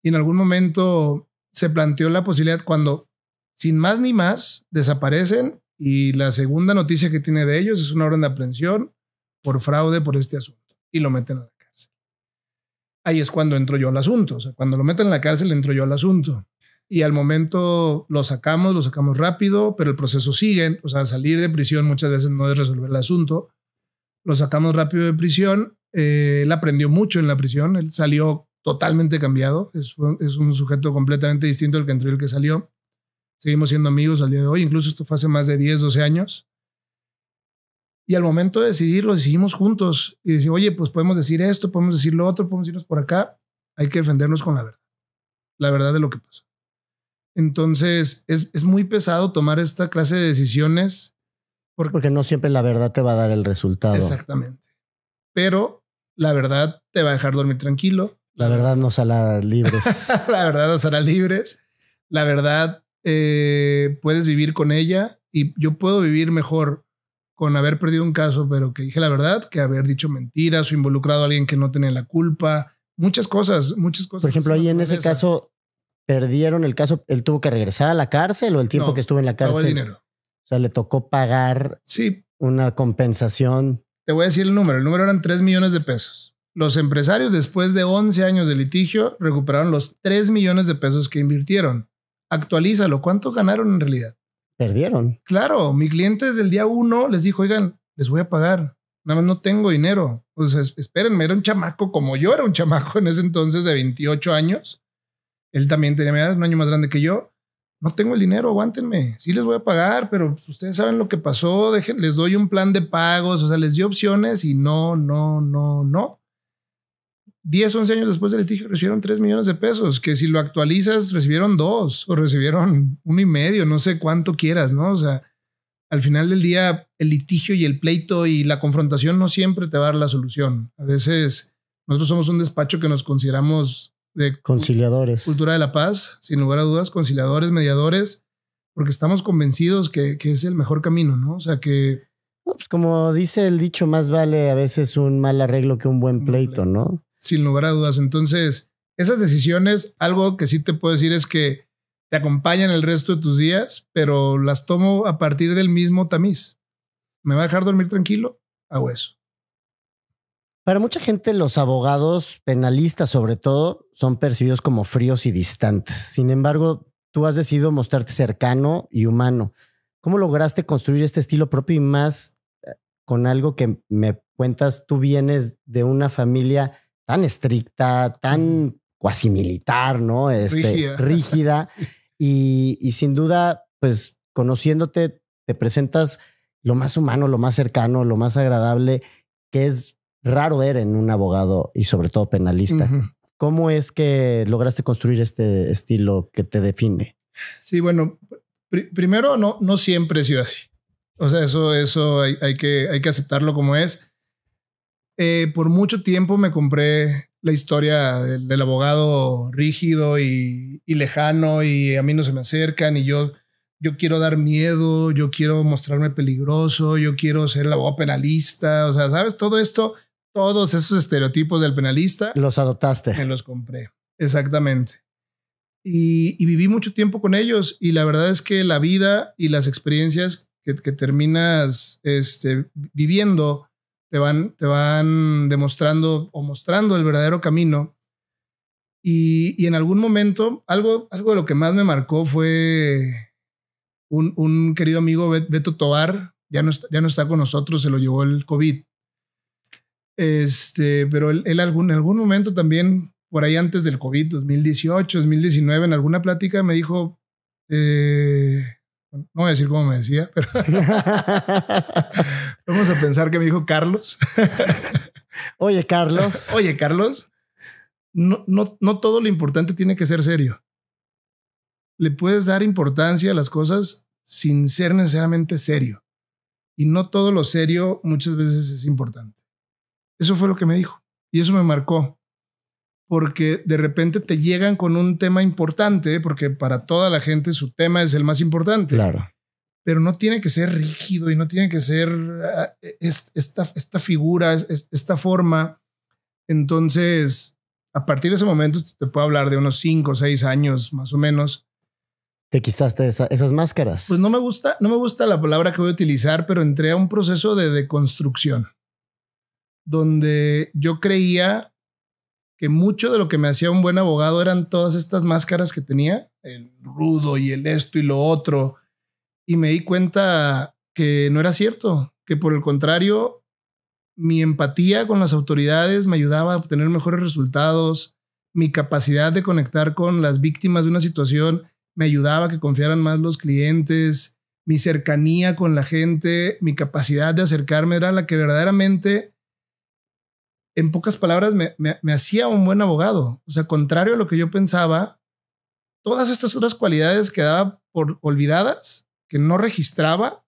S1: Y en algún momento se planteó la posibilidad cuando, sin más ni más, desaparecen y la segunda noticia que tiene de ellos es una orden de aprehensión por fraude por este asunto y lo meten a la cárcel. Ahí es cuando entro yo al asunto. O sea, cuando lo meten en la cárcel, entro yo al asunto. Y al momento lo sacamos rápido, pero el proceso sigue. O sea, salir de prisión muchas veces no es resolver el asunto. Lo sacamos rápido de prisión. Él aprendió mucho en la prisión. Él salió totalmente cambiado. Es un sujeto completamente distinto al que entró y el que salió. Seguimos siendo amigos al día de hoy. Incluso esto fue hace más de 10, 12 años. Y al momento de decidir, lo decidimos juntos. Y decir, oye, pues podemos decir esto, podemos decir lo otro, podemos irnos por acá. Hay que defendernos con la verdad. La verdad de lo que pasó. Entonces, es muy pesado tomar esta clase de decisiones.
S3: Porque no siempre la verdad te va a dar el resultado.
S1: Exactamente. Pero la verdad te va a dejar dormir tranquilo.
S3: La verdad nos hará libres.
S1: La verdad nos hará libres. La verdad puedes vivir con ella. Y yo puedo vivir mejor con haber perdido un caso, pero que dije la verdad, que haber dicho mentiras o involucrado a alguien que no tenía la culpa. Muchas cosas.
S3: Por ejemplo, ahí en ese caso, perdieron el caso. ¿Él tuvo que regresar a la cárcel o el tiempo que estuvo en la cárcel?
S1: Pagó el dinero.
S3: O sea, le tocó pagar una compensación.
S1: Te voy a decir el número. El número eran 3 millones de pesos. Los empresarios, después de 11 años de litigio, recuperaron los 3 millones de pesos que invirtieron. Actualízalo. ¿Cuánto ganaron en realidad?
S3: Perdieron.
S1: Claro, mi cliente desde el día 1 les dijo, oigan, les voy a pagar. Nada más no tengo dinero. O sea, espérenme, era un chamaco como yo era un chamaco en ese entonces de 28 años. Él también tenía mi edad, un año más grande que yo. No tengo el dinero, aguántenme. Sí les voy a pagar, pero ustedes saben lo que pasó. Les doy un plan de pagos. O sea, les di opciones y no. 10, 11 años después del litigio recibieron 3 millones de pesos, que si lo actualizas recibieron 2 o recibieron 1.5, no sé cuánto quieras, ¿no? O sea, al final del día el litigio y el pleito y la confrontación no siempre te va a dar la solución. A veces nosotros somos un despacho que nos consideramos de
S3: conciliadores,
S1: cultura de la paz, sin lugar a dudas, conciliadores, mediadores, porque estamos convencidos que es el mejor camino, ¿no? O sea, que...
S3: Pues como dice el dicho, más vale a veces un mal arreglo que un buen pleito, ¿no?
S1: Sin lugar a dudas. Entonces, esas decisiones, algo que sí te puedo decir es que te acompañan el resto de tus días, pero las tomo a partir del mismo tamiz. ¿Me va a dejar dormir tranquilo? Hago eso.
S3: Para mucha gente, los abogados penalistas, sobre todo, son percibidos como fríos y distantes. Sin embargo, tú has decidido mostrarte cercano y humano. ¿Cómo lograste construir este estilo propio y más con algo que me cuentas? Tú vienes de una familia tan estricta, tan cuasi militar, ¿no? Rígida. Sí. Y sin duda, pues conociéndote, te presentas lo más humano, lo más cercano, lo más agradable, que es raro ver en un abogado y sobre todo penalista. Uh-huh. ¿Cómo es que lograste construir este estilo que te define?
S1: Sí, bueno, primero no siempre he sido así. O sea, eso hay que aceptarlo como es. Por mucho tiempo me compré la historia del abogado rígido y lejano y a mí no se me acercan y yo quiero dar miedo, yo quiero mostrarme peligroso, yo quiero ser el abogado penalista. O sea, ¿sabes? Todo esto, todos esos estereotipos del penalista.
S3: Los adoptaste.
S1: Me los compré. Exactamente. Y viví mucho tiempo con ellos y la verdad es que la vida y las experiencias que terminas viviendo te van demostrando o mostrando el verdadero camino. Y en algún momento, algo de lo que más me marcó fue un querido amigo, Beto Tovar, ya no está con nosotros, se lo llevó el COVID. Pero él en algún momento también, por ahí antes del COVID, 2018, 2019, en alguna plática me dijo, no voy a decir cómo me decía, pero vamos a pensar que me dijo Carlos.
S3: Oye, Carlos.
S1: Oye, Carlos, no todo lo importante tiene que ser serio. Le puedes dar importancia a las cosas sin ser necesariamente serio. Y no todo lo serio muchas veces es importante. Eso fue lo que me dijo. Y eso me marcó. Porque de repente te llegan con un tema importante, porque para toda la gente su tema es el más importante.
S3: Claro.
S1: Pero no tiene que ser rígido y no tiene que ser esta figura, esta forma. Entonces, a partir de ese momento te puedo hablar de unos 5 o 6 años más o menos.
S3: ¿Te quitaste esas máscaras?
S1: Pues no me gusta la palabra que voy a utilizar, pero entré a un proceso de deconstrucción donde yo creía que mucho de lo que me hacía un buen abogado eran todas estas máscaras que tenía, el rudo y el esto y lo otro. Y me di cuenta que no era cierto, que por el contrario, mi empatía con las autoridades me ayudaba a obtener mejores resultados. Mi capacidad de conectar con las víctimas de una situación me ayudaba a que confiaran más los clientes. Mi cercanía con la gente, mi capacidad de acercarme era la que verdaderamente, en pocas palabras, me hacía un buen abogado. O sea, contrario a lo que yo pensaba, todas estas otras cualidades que daba por olvidadas, que no registraba,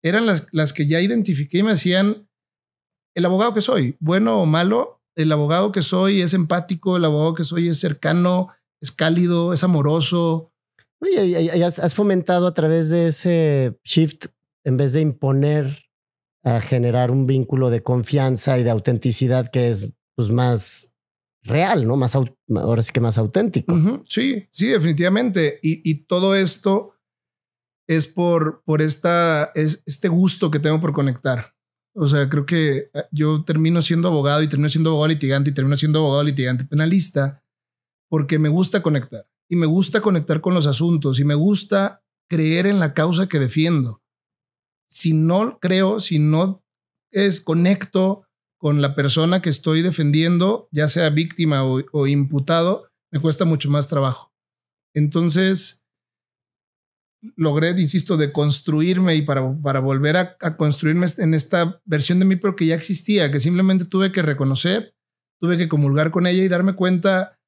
S1: eran las que ya identifiqué y me hacían el abogado que soy, bueno o malo. El abogado que soy es empático, el abogado que soy es cercano, es cálido, es amoroso.
S3: Oye, has fomentado a través de ese shift, en vez de imponer, a generar un vínculo de confianza y de autenticidad que es pues más real, ¿no? Ahora sí que más auténtico.
S1: Uh-huh. Sí, definitivamente. Y todo esto es por este gusto que tengo por conectar. O sea, creo que yo termino siendo abogado y termino siendo abogado litigante y termino siendo abogado litigante penalista porque me gusta conectar y me gusta conectar con los asuntos y me gusta creer en la causa que defiendo. Si no creo, si no conecto con la persona que estoy defendiendo, ya sea víctima o imputado, me cuesta mucho más trabajo. Entonces, logré, insisto, de construirme y para volver a construirme en esta versión de mí, pero que ya existía, que simplemente tuve que reconocer, tuve que comulgar con ella y darme cuenta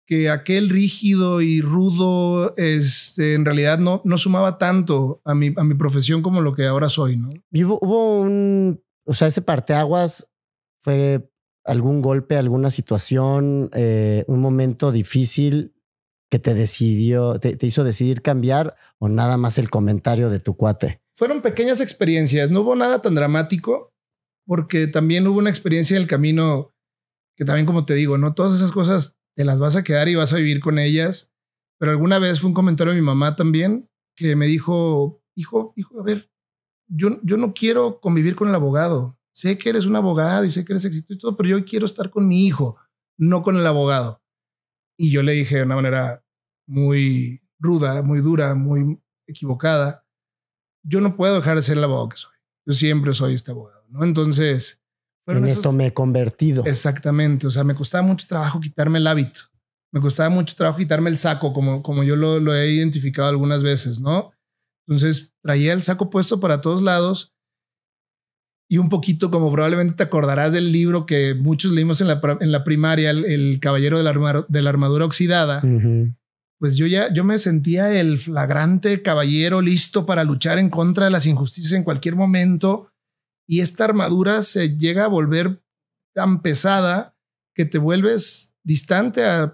S1: que aquel rígido y rudo en realidad no sumaba tanto a mi profesión como lo que ahora soy, ¿no?
S3: Y hubo ese parteaguas fue algún golpe, alguna situación, un momento difícil que te hizo decidir cambiar, o nada más el comentario de tu cuate.
S1: Fueron pequeñas experiencias, no hubo nada tan dramático, porque también hubo una experiencia en el camino que también, como te digo, no todas esas cosas te las vas a quedar y vas a vivir con ellas. Pero alguna vez fue un comentario de mi mamá también que me dijo, hijo, a ver, yo no quiero convivir con el abogado. Sé que eres un abogado y sé que eres exitoso y todo, pero yo quiero estar con mi hijo, no con el abogado. Y yo le dije de una manera muy ruda, muy dura, muy equivocada, yo no puedo dejar de ser el abogado que soy. Yo siempre soy este abogado, ¿no? Entonces...
S3: En esto me he convertido.
S1: Exactamente. O sea, me costaba mucho trabajo quitarme el hábito. Me costaba mucho trabajo quitarme el saco, como yo lo he identificado algunas veces, ¿no? Entonces traía el saco puesto para todos lados y un poquito, como probablemente te acordarás del libro que muchos leímos en la primaria, el Caballero de la Armadura Oxidada. Pues yo me sentía el flagrante caballero listo para luchar en contra de las injusticias en cualquier momento. Y esta armadura se llega a volver tan pesada que te vuelves distante a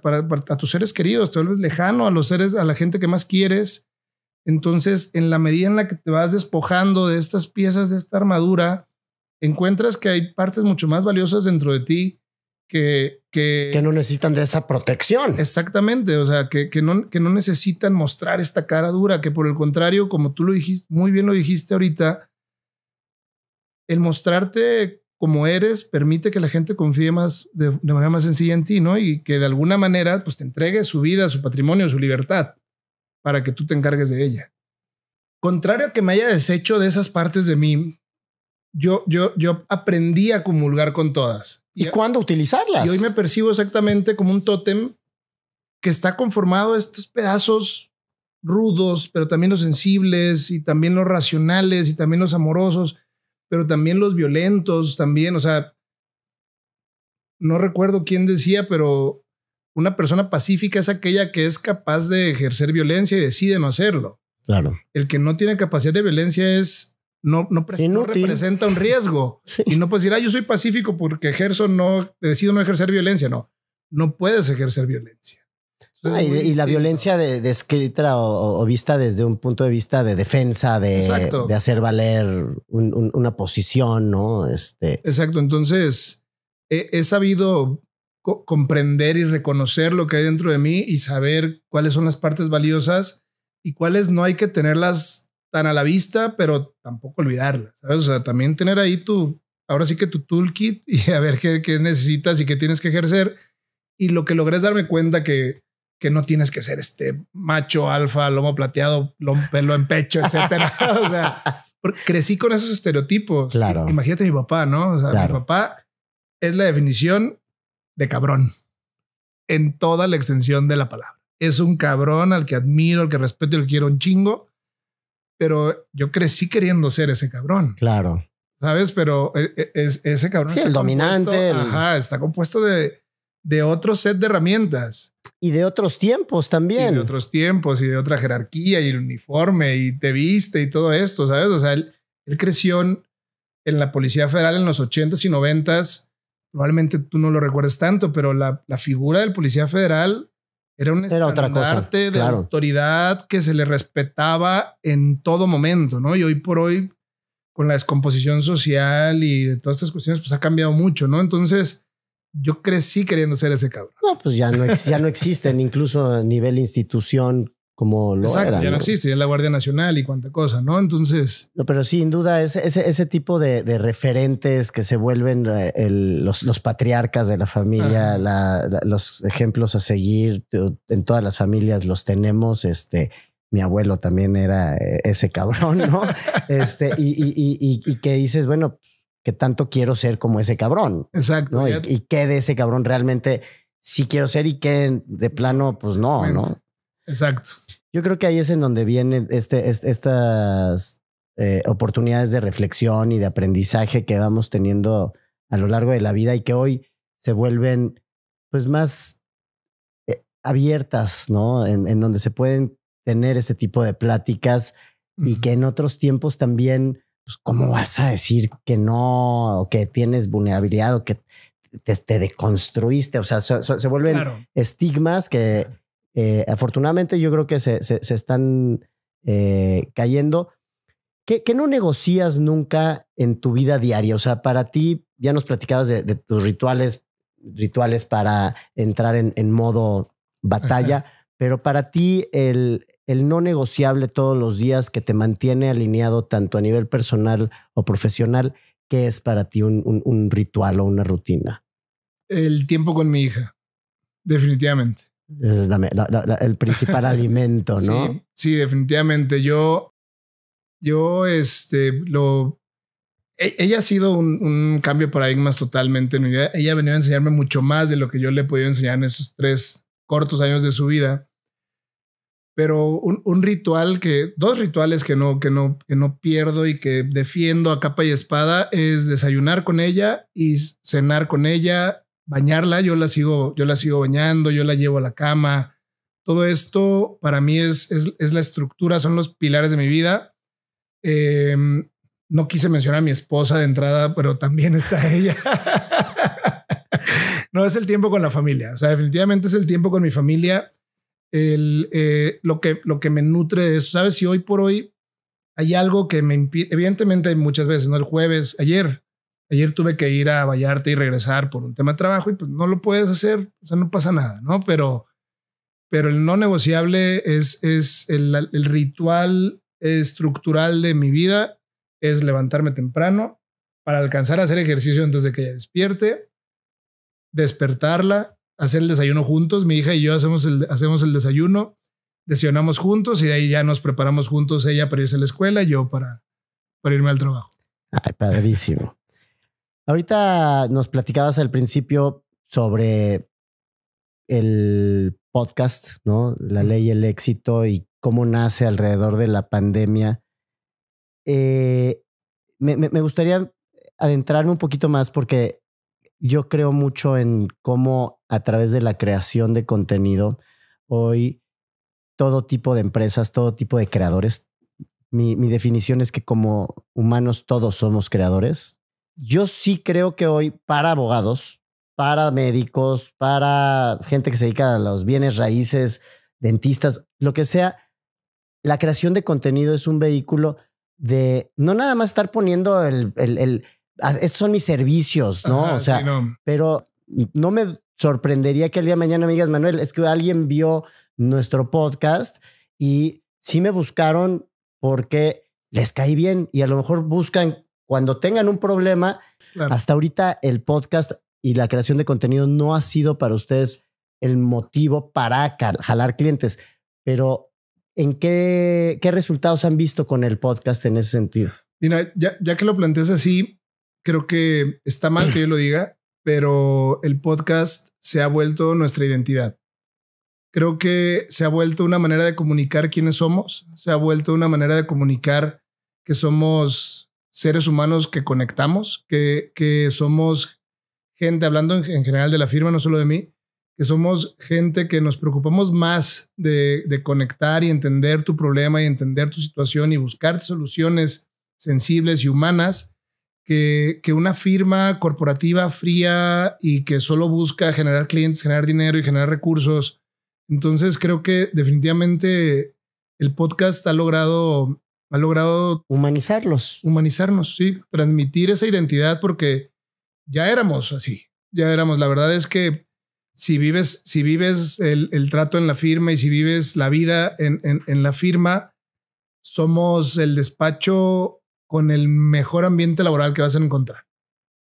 S1: tus seres queridos, te vuelves lejano a la gente que más quieres. Entonces, en la medida en la que te vas despojando de estas piezas de esta armadura, encuentras que hay partes mucho más valiosas dentro de ti que
S3: no necesitan de esa protección.
S1: Exactamente. O sea, que no necesitan mostrar esta cara dura, que por el contrario, como tú lo dijiste, muy bien lo dijiste ahorita, el mostrarte como eres permite que la gente confíe más de manera más sencilla en ti, ¿no? Y que de alguna manera pues te entregue su vida, su patrimonio, su libertad para que tú te encargues de ella. Contrario a que me haya deshecho de esas partes de mí, yo aprendí a comulgar con todas.
S3: ¿Y cuándo utilizarlas?
S1: Y hoy me percibo exactamente como un tótem que está conformado de estos pedazos rudos, pero también los sensibles y también los racionales y también los amorosos, pero también los violentos también. O sea, no recuerdo quién decía, pero una persona pacífica es aquella que es capaz de ejercer violencia y decide no hacerlo.
S3: Claro.
S1: El que no tiene capacidad de violencia es no representa un riesgo. Sí. Y no puedes decir, yo soy pacífico porque decido no ejercer violencia. No puedes ejercer violencia.
S3: Y la violencia descrita o vista desde un punto de vista de defensa, de hacer valer una posición, ¿no?
S1: Exacto. Entonces he sabido comprender y reconocer lo que hay dentro de mí y saber cuáles son las partes valiosas y cuáles no hay que tenerlas tan a la vista, pero tampoco olvidarlas, ¿sabes? O sea, también tener ahí ahora sí que tu toolkit y a ver qué necesitas y qué tienes que ejercer. Y lo que logré es darme cuenta que no tienes que ser este macho alfa, lomo plateado, pelo en pecho, etcétera. O sea, crecí con esos estereotipos.
S3: Claro.
S1: Imagínate mi papá, ¿no? O sea, claro. Mi papá es la definición de cabrón en toda la extensión de la palabra. Es un cabrón al que admiro, al que respeto y al que quiero un chingo, pero yo crecí queriendo ser ese cabrón.
S3: Claro.
S1: ¿Sabes? Pero ese cabrón
S3: sí, está el dominante.
S1: Está compuesto de otro set de herramientas.
S3: Y de otros tiempos también.
S1: Y de otros tiempos y de otra jerarquía y el uniforme y te viste y todo esto, ¿sabes? O sea, él creció en la Policía Federal en los 80s y 90s. Probablemente tú no lo recuerdes tanto, pero la figura del Policía Federal era un estandarte de autoridad que se le respetaba en todo momento, ¿no? Y hoy por hoy, con la descomposición social y de todas estas cuestiones, pues ha cambiado mucho, ¿no? Entonces, yo crecí queriendo ser ese cabrón.
S3: No, pues ya no existen, incluso a nivel institución como lo
S1: Exacto,
S3: era.
S1: Ya no existe, ya es la Guardia Nacional y cuánta cosa, ¿no? Entonces...
S3: No, pero sin duda ese tipo de referentes que se vuelven los patriarcas de la familia, los ejemplos a seguir, en todas las familias los tenemos. Mi abuelo también era ese cabrón, ¿no? Y que dices, bueno, que tanto quiero ser como ese cabrón.
S1: Exacto.
S3: ¿No? Y que de ese cabrón realmente sí quiero ser y que de plano, pues no, ¿no?
S1: Exacto.
S3: Yo creo que ahí es en donde vienen estas oportunidades de reflexión y de aprendizaje que vamos teniendo a lo largo de la vida y que hoy se vuelven pues más abiertas, ¿no? En donde se pueden tener este tipo de pláticas y que en otros tiempos también, pues, ¿cómo vas a decir que no? O que tienes vulnerabilidad o que te deconstruiste. O sea, se vuelven estigmas que afortunadamente yo creo que se están cayendo. ¿Qué no negocias nunca en tu vida diaria? O sea, para ti, ya nos platicabas de tus rituales para entrar en modo batalla, pero para ti el no negociable todos los días que te mantiene alineado tanto a nivel personal o profesional, ¿qué es para ti un ritual o una rutina?
S1: El tiempo con mi hija, definitivamente.
S3: Es el principal alimento, ¿no?
S1: Sí, definitivamente. Ella ha sido un cambio de paradigmas totalmente en mi vida. Ella ha venido a enseñarme mucho más de lo que yo le he podido enseñar en esos 3 cortos años de su vida. Pero dos rituales que no pierdo y que defiendo a capa y espada es desayunar con ella y cenar con ella, bañarla. Yo la sigo bañando, yo la llevo a la cama. Todo esto para mí es la estructura, son los pilares de mi vida. No quise mencionar a mi esposa de entrada, pero también está ella. No, es el tiempo con la familia. O sea, definitivamente es el tiempo con mi familia. Lo que me nutre de eso. Sabes, si hoy por hoy hay algo que me impide, evidentemente muchas veces, ¿no? El jueves, ayer tuve que ir a Vallarta y regresar por un tema de trabajo y pues no lo puedes hacer. O sea, no pasa nada, ¿no? Pero el no negociable es el ritual estructural de mi vida. Es levantarme temprano para alcanzar a hacer ejercicio antes de que ella despierte, despertarla, hacer el desayuno juntos. Mi hija y yo hacemos el desayuno, desayunamos juntos y de ahí ya nos preparamos juntos, ella para irse a la escuela y yo para irme al trabajo.
S3: Ay, padrísimo. Ahorita nos platicabas al principio sobre el podcast, ¿no? La ley y el éxito y cómo nace alrededor de la pandemia. Me gustaría adentrarme un poquito más porque yo creo mucho en cómo a través de la creación de contenido hoy todo tipo de empresas, todo tipo de creadores, mi definición es que como humanos todos somos creadores. Yo sí creo que hoy para abogados, para médicos, para gente que se dedica a los bienes raíces, dentistas, lo que sea, la creación de contenido es un vehículo de no nada más estar poniendo estos son mis servicios, ¿no?
S1: Ajá,
S3: o sea,
S1: sí, no.
S3: Pero no me sorprendería que el día de mañana me digas, Manuel, es que alguien vio nuestro podcast y sí me buscaron porque les caí bien y a lo mejor buscan cuando tengan un problema.
S1: Claro.
S3: Hasta ahorita el podcast y la creación de contenido no ha sido para ustedes el motivo para jalar clientes, pero ¿en qué resultados han visto con el podcast en ese sentido?
S1: Mira, ya que lo planteas así, creo que está mal que yo lo diga, pero el podcast se ha vuelto nuestra identidad. Creo que se ha vuelto una manera de comunicar quiénes somos, se ha vuelto una manera de comunicar que somos seres humanos que conectamos, que somos gente, hablando en general de la firma, no solo de mí, que somos gente que nos preocupamos más de conectar y entender tu problema y entender tu situación y buscar soluciones sensibles y humanas que una firma corporativa fría y que solo busca generar clientes, generar dinero y generar recursos. Entonces creo que definitivamente el podcast ha logrado
S3: humanizarnos,
S1: sí, transmitir esa identidad porque ya éramos así, la verdad es que si vives el trato en la firma y si vives la vida en la firma, somos el despacho con el mejor ambiente laboral que vas a encontrar.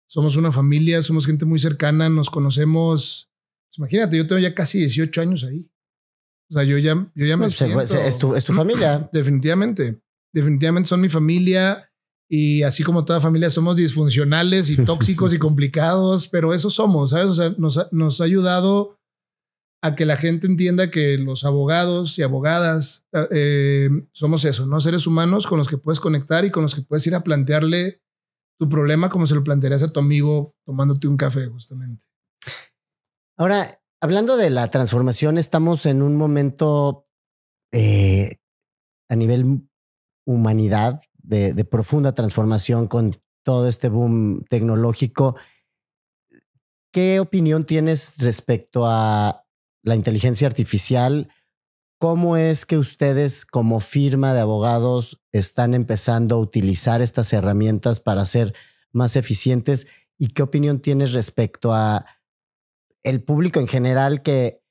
S1: Somos una familia, somos gente muy cercana, nos conocemos. Pues imagínate, yo tengo ya casi 18 años ahí. O sea, yo ya me siento...
S3: Es tu familia.
S1: Definitivamente son mi familia y así como toda familia somos disfuncionales y tóxicos y complicados, pero eso somos, ¿sabes? O sea, nos ha ayudado a que la gente entienda que los abogados y abogadas somos eso, ¿no? Seres humanos con los que puedes conectar y con los que puedes ir a plantearle tu problema como se lo plantearías a tu amigo tomándote un café, justamente.
S3: Ahora, hablando de la transformación, estamos en un momento a nivel humanidad de profunda transformación con todo este boom tecnológico. ¿Qué opinión tienes respecto a la inteligencia artificial? ¿Cómo es que ustedes como firma de abogados están empezando a utilizar estas herramientas para ser más eficientes? ¿Y qué opinión tienes respecto a el público en general que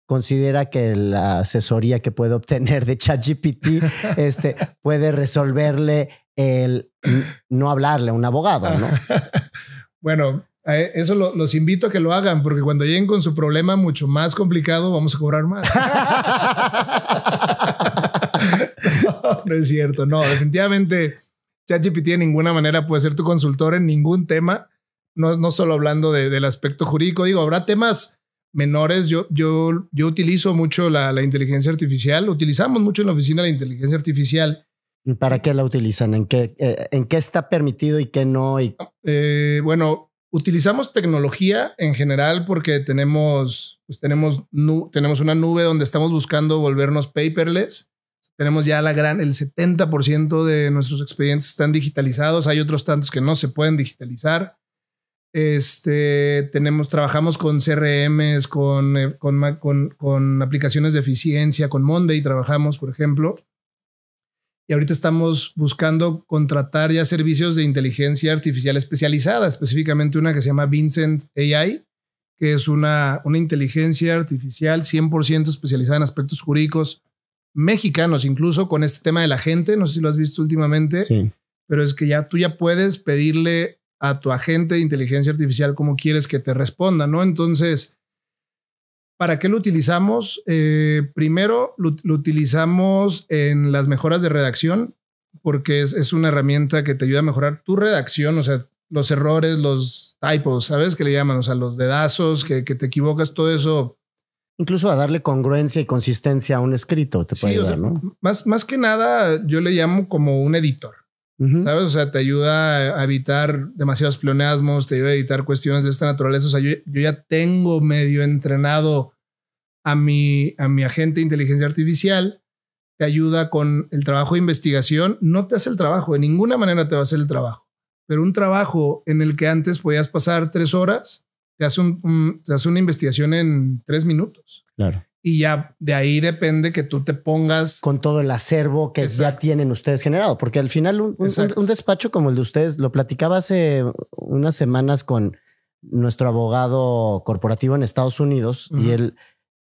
S3: considera que la asesoría que puede obtener de ChatGPT puede resolverle el no hablarle a un abogado, ¿no?
S1: Bueno, Eso los invito a que lo hagan, porque cuando lleguen con su problema mucho más complicado, vamos a cobrar más. No es cierto. No, definitivamente ChatGPT de ninguna manera puede ser tu consultor en ningún tema. No solo hablando del aspecto jurídico. Digo, habrá temas menores. Yo utilizo mucho la inteligencia artificial. Utilizamos mucho en la oficina la inteligencia artificial.
S3: ¿Para qué la utilizan? ¿En qué está permitido y qué no?
S1: Bueno, utilizamos tecnología en general porque tenemos una nube donde estamos buscando volvernos paperless. Tenemos ya el 70% de nuestros expedientes están digitalizados. Hay otros tantos que no se pueden digitalizar. Trabajamos con CRMs, con aplicaciones de eficiencia, con Monday trabajamos, por ejemplo. Y ahorita estamos buscando contratar ya servicios de inteligencia artificial especializada, específicamente una que se llama Vincent AI, que es una inteligencia artificial 100% especializada en aspectos jurídicos mexicanos, incluso con este tema de la gente. No sé si lo has visto últimamente,
S3: sí.
S1: Pero es que tú ya puedes pedirle a tu agente de inteligencia artificial cómo quieres que te responda, ¿no? Entonces, ¿para qué lo utilizamos? Primero, lo utilizamos en las mejoras de redacción, porque es una herramienta que te ayuda a mejorar tu redacción, o sea, los errores, los typos, ¿sabes? Que le llaman, o sea, los dedazos, que te equivocas, todo eso.
S3: Incluso a darle congruencia y consistencia a un escrito te puede ayudar, ¿no?
S1: Más que nada, yo le llamo como un editor. ¿Sabes? O sea, te ayuda a evitar demasiados pleonasmos, te ayuda a evitar cuestiones de esta naturaleza. O sea, yo ya tengo medio entrenado a mi agente de inteligencia artificial, te ayuda con el trabajo de investigación. No te hace el trabajo, de ninguna manera te va a hacer el trabajo, pero un trabajo en el que antes podías pasar 3 horas, te hace una investigación en 3 minutos.
S3: Claro.
S1: Y ya de ahí depende que tú te pongas
S3: con todo el acervo que ya tienen ustedes generado, porque al final un despacho como el de ustedes, lo platicaba hace unas semanas con nuestro abogado corporativo en Estados Unidos y él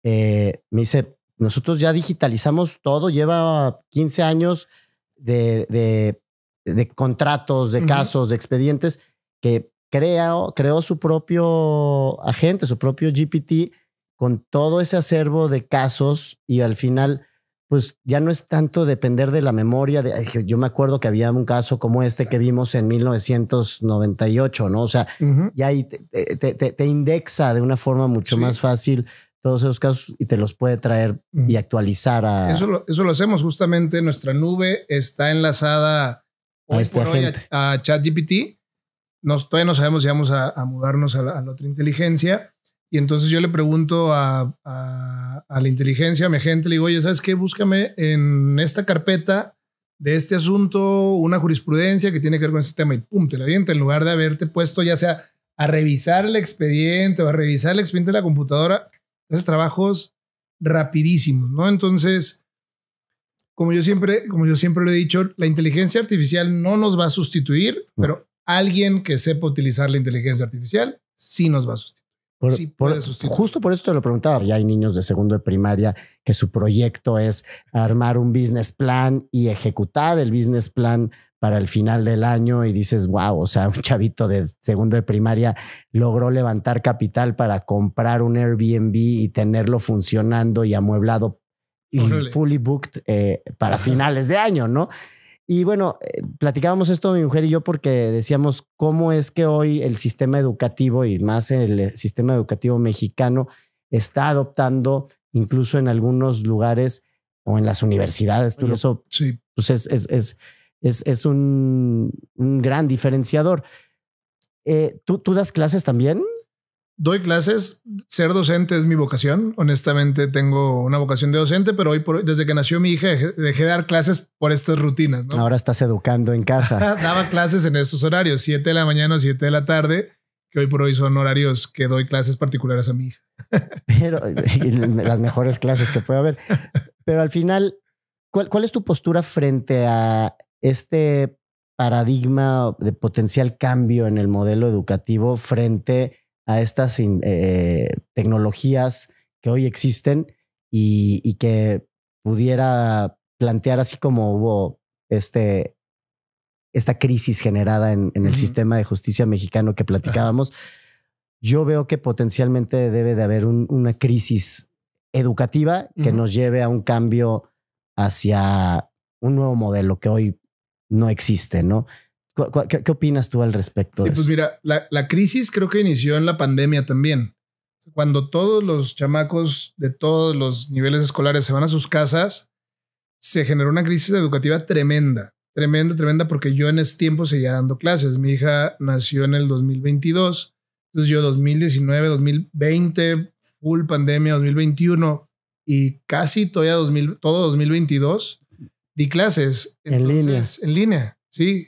S3: me dice, nosotros ya digitalizamos todo, lleva 15 años de contratos, de casos, de expedientes, que creó su propio agente, su propio GPT, con todo ese acervo de casos, y al final pues ya no es tanto depender de la memoria. Yo me acuerdo que había un caso como este que vimos en 1998, ¿no? O sea, ya ahí te indexa de una forma mucho más fácil todos esos casos y te los puede traer y actualizar a...
S1: Eso lo hacemos justamente. Nuestra nube está enlazada hoy por hoy a ChatGPT. Todavía no sabemos si vamos a mudarnos a la otra inteligencia. Y entonces yo le pregunto a la inteligencia, a mi agente, le digo, oye, ¿sabes qué? Búscame en esta carpeta de este asunto una jurisprudencia que tiene que ver con este tema, y pum, te la avienta, en lugar de haberte puesto ya sea a revisar el expediente o a revisar el expediente de la computadora. Esos trabajos rapidísimos, ¿no? Entonces, como yo siempre lo he dicho, la inteligencia artificial no nos va a sustituir, pero alguien que sepa utilizar la inteligencia artificial sí nos va a sustituir.
S3: Justo por eso te lo preguntaba. Ya hay niños de segundo de primaria que su proyecto es armar un business plan y ejecutar el business plan para el final del año, y dices, wow, o sea, un chavito de segundo de primaria logró levantar capital para comprar un Airbnb y tenerlo funcionando y amueblado y fully booked para finales de año, ¿no? Y bueno, platicábamos esto mi mujer y yo porque decíamos cómo es que hoy el sistema educativo, y más el sistema educativo mexicano, está adoptando, incluso en algunos lugares o en las universidades, bueno, eso pues es un gran diferenciador. ¿Tú das clases también?
S1: Doy clases. Ser docente es mi vocación. Honestamente tengo una vocación de docente, pero hoy por hoy, desde que nació mi hija, dejé de dar clases por estas rutinas, ¿no?
S3: Ahora estás educando en casa.
S1: Daba clases en estos horarios, 7 de la mañana o 7 de la tarde, que hoy por hoy son horarios que doy clases particulares a mi hija.
S3: Pero las mejores clases que puede haber. Pero al final, ¿cuál es tu postura frente a este paradigma de potencial cambio en el modelo educativo frente a estas tecnologías que hoy existen y que pudiera plantear, así como hubo esta crisis generada en el sistema de justicia mexicano que platicábamos, yo veo que potencialmente debe de haber una crisis educativa que nos lleve a un cambio hacia un nuevo modelo que hoy no existe, ¿no? ¿Qué opinas tú al respecto de eso?
S1: Pues mira, la crisis creo que inició en la pandemia también. Cuando todos los chamacos de todos los niveles escolares se van a sus casas, se generó una crisis educativa tremenda, porque yo en ese tiempo seguía dando clases. Mi hija nació en el 2022, entonces yo 2019, 2020, full pandemia, 2021 y casi todavía todo 2022 di clases. Entonces, en línea. Sí.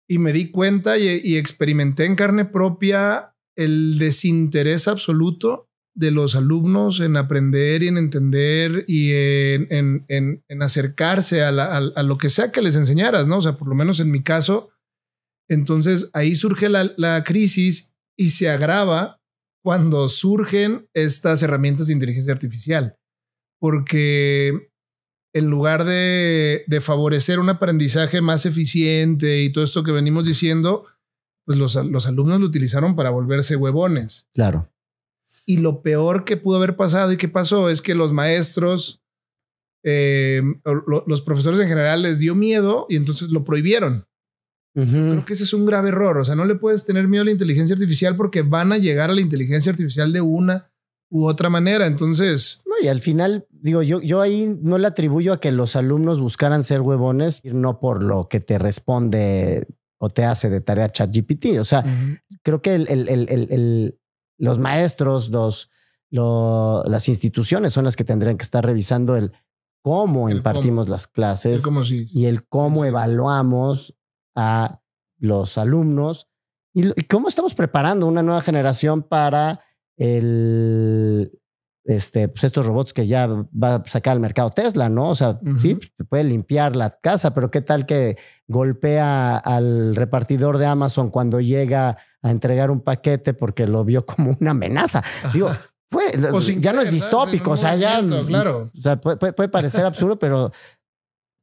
S1: Y me di cuenta y experimenté en carne propia el desinterés absoluto de los alumnos en aprender y en entender y en acercarse a lo que sea que les enseñaras, ¿no? O sea, por lo menos en mi caso. Entonces ahí surge la crisis y se agrava cuando surgen estas herramientas de inteligencia artificial, porque en lugar de favorecer un aprendizaje más eficiente y todo esto que venimos diciendo, pues los alumnos lo utilizaron para volverse huevones.
S3: Claro.
S1: Y lo peor que pudo haber pasado y que pasó es que los maestros, los profesores en general les dio miedo y entonces lo prohibieron. Creo que ese es un grave error. O sea, no le puedes tener miedo a la inteligencia artificial porque van a llegar a la inteligencia artificial de una u otra manera. Entonces...
S3: No, y al final, digo, yo ahí no le atribuyo a que los alumnos buscaran ser huevones, no por lo que te responde o te hace de tarea ChatGPT. O sea, creo que los maestros, las instituciones son las que tendrían que estar revisando el cómo impartimos las clases y el cómo evaluamos a los alumnos y cómo estamos preparando una nueva generación para pues estos robots que ya va a sacar al mercado Tesla, ¿no? O sea, sí, te puede limpiar la casa, pero ¿qué tal que golpea al repartidor de Amazon cuando llega a entregar un paquete porque lo vio como una amenaza? Digo, ya no es distópico, o sea, ya...
S1: Claro.
S3: O sea, puede parecer absurdo, pero...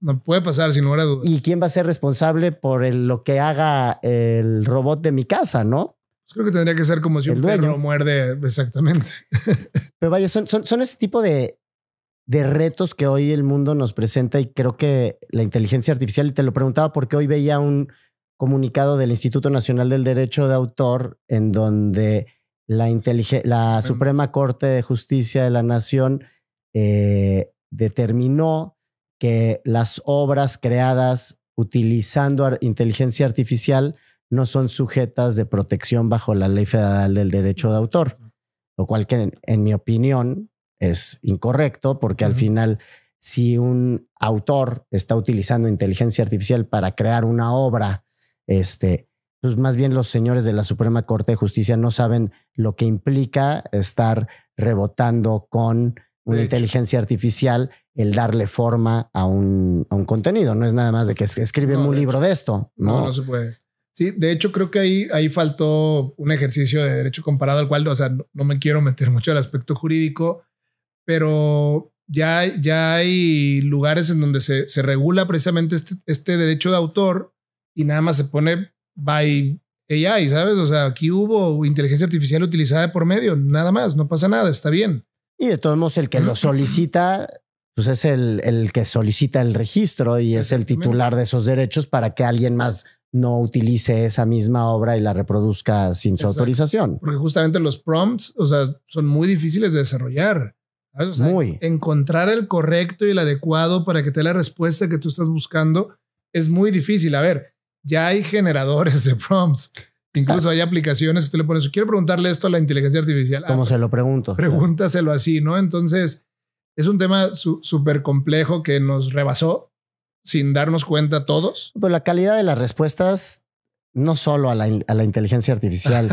S1: No puede pasar sin lugar a dudas.
S3: ¿Y quién va a ser responsable por lo que haga el robot de mi casa, no?
S1: Pues creo que tendría que ser como si un perro muerde. Exactamente.
S3: Pero vaya, son ese tipo de retos que hoy el mundo nos presenta y creo que la inteligencia artificial, y te lo preguntaba porque hoy veía un comunicado del Instituto Nacional del Derecho de Autor en donde la Suprema Corte de Justicia de la Nación determinó que las obras creadas utilizando inteligencia artificial no son sujetas de protección bajo la Ley Federal del Derecho de Autor, lo cual que en mi opinión es incorrecto porque al final si un autor está utilizando inteligencia artificial para crear una obra, pues más bien los señores de la Suprema Corte de Justicia no saben lo que implica estar rebotando con una inteligencia artificial el darle forma a un contenido. No es nada más de que escriben un libro de esto.
S1: No se puede. Sí, de hecho creo que ahí faltó un ejercicio de derecho comparado al cual, o sea, no me quiero meter mucho al aspecto jurídico, pero ya hay lugares en donde se regula precisamente este derecho de autor y nada más se pone by AI, ¿sabes? O sea, aquí hubo inteligencia artificial utilizada por medio, nada más, no pasa nada, está bien.
S3: Y de todos modos, el que lo solicita, pues es el que solicita el registro y es el titular de esos derechos para que alguien más no utilice esa misma obra y la reproduzca sin su autorización.
S1: Porque justamente los prompts, o sea, son muy difíciles de desarrollar. ¿Sabes? O sea, encontrar el correcto y el adecuado para que te dé la respuesta que tú estás buscando es muy difícil. A ver, ya hay generadores de prompts. Incluso hay aplicaciones que tú le pones, quiero preguntarle esto a la inteligencia artificial.
S3: ¿Cómo se lo pregunto?
S1: Pregúntaselo así, ¿no? Entonces, es un tema súper complejo que nos rebasó sin darnos cuenta todos.
S3: Pero la calidad de las respuestas, no solo a la inteligencia artificial,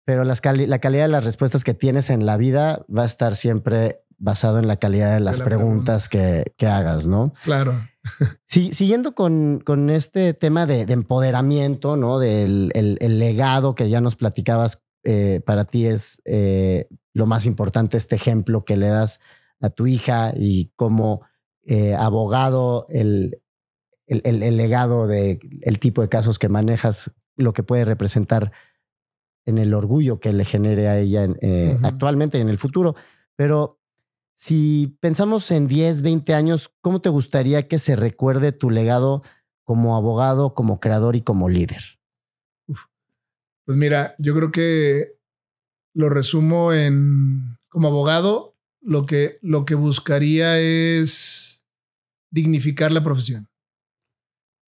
S3: pero la calidad de las respuestas que tienes en la vida va a estar siempre basado en la calidad de las preguntas que hagas, ¿no?
S1: Claro.
S3: Sí, siguiendo con este tema de empoderamiento, ¿no? Del el legado que ya nos platicabas, para ti es lo más importante, este ejemplo que le das a tu hija y como abogado, el legado de el tipo de casos que manejas, lo que puede representar en el orgullo que le genere a ella actualmente y en el futuro. Pero si pensamos en 10, 20 años, ¿cómo te gustaría que se recuerde tu legado como abogado, como creador y como líder?
S1: Pues mira, yo creo que lo resumo en como abogado, lo que buscaría es dignificar la profesión.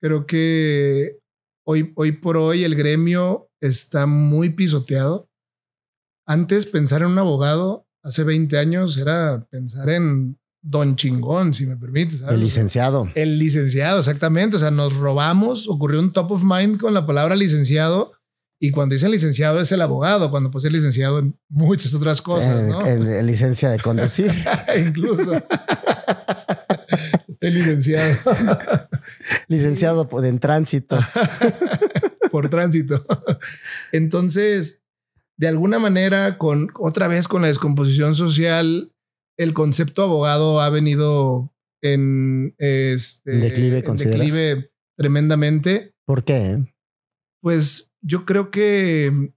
S1: Creo que hoy por hoy el gremio está muy pisoteado. Antes pensar en un abogado, hace 20 años, era pensar en Don Chingón, si me permites. ¿Sabes?
S3: El licenciado.
S1: El licenciado, exactamente. O sea, nos robamos, ocurrió un top of mind con la palabra licenciado. Y cuando dicen licenciado es el abogado, cuando pues es licenciado en muchas otras cosas, ¿no?
S3: En licencia de conducir.
S1: Incluso. Estoy licenciado.
S3: Licenciado en tránsito.
S1: Por tránsito. Entonces, de alguna manera, otra vez con la descomposición social, el concepto abogado ha venido en declive tremendamente.
S3: ¿Por qué?
S1: Pues yo creo que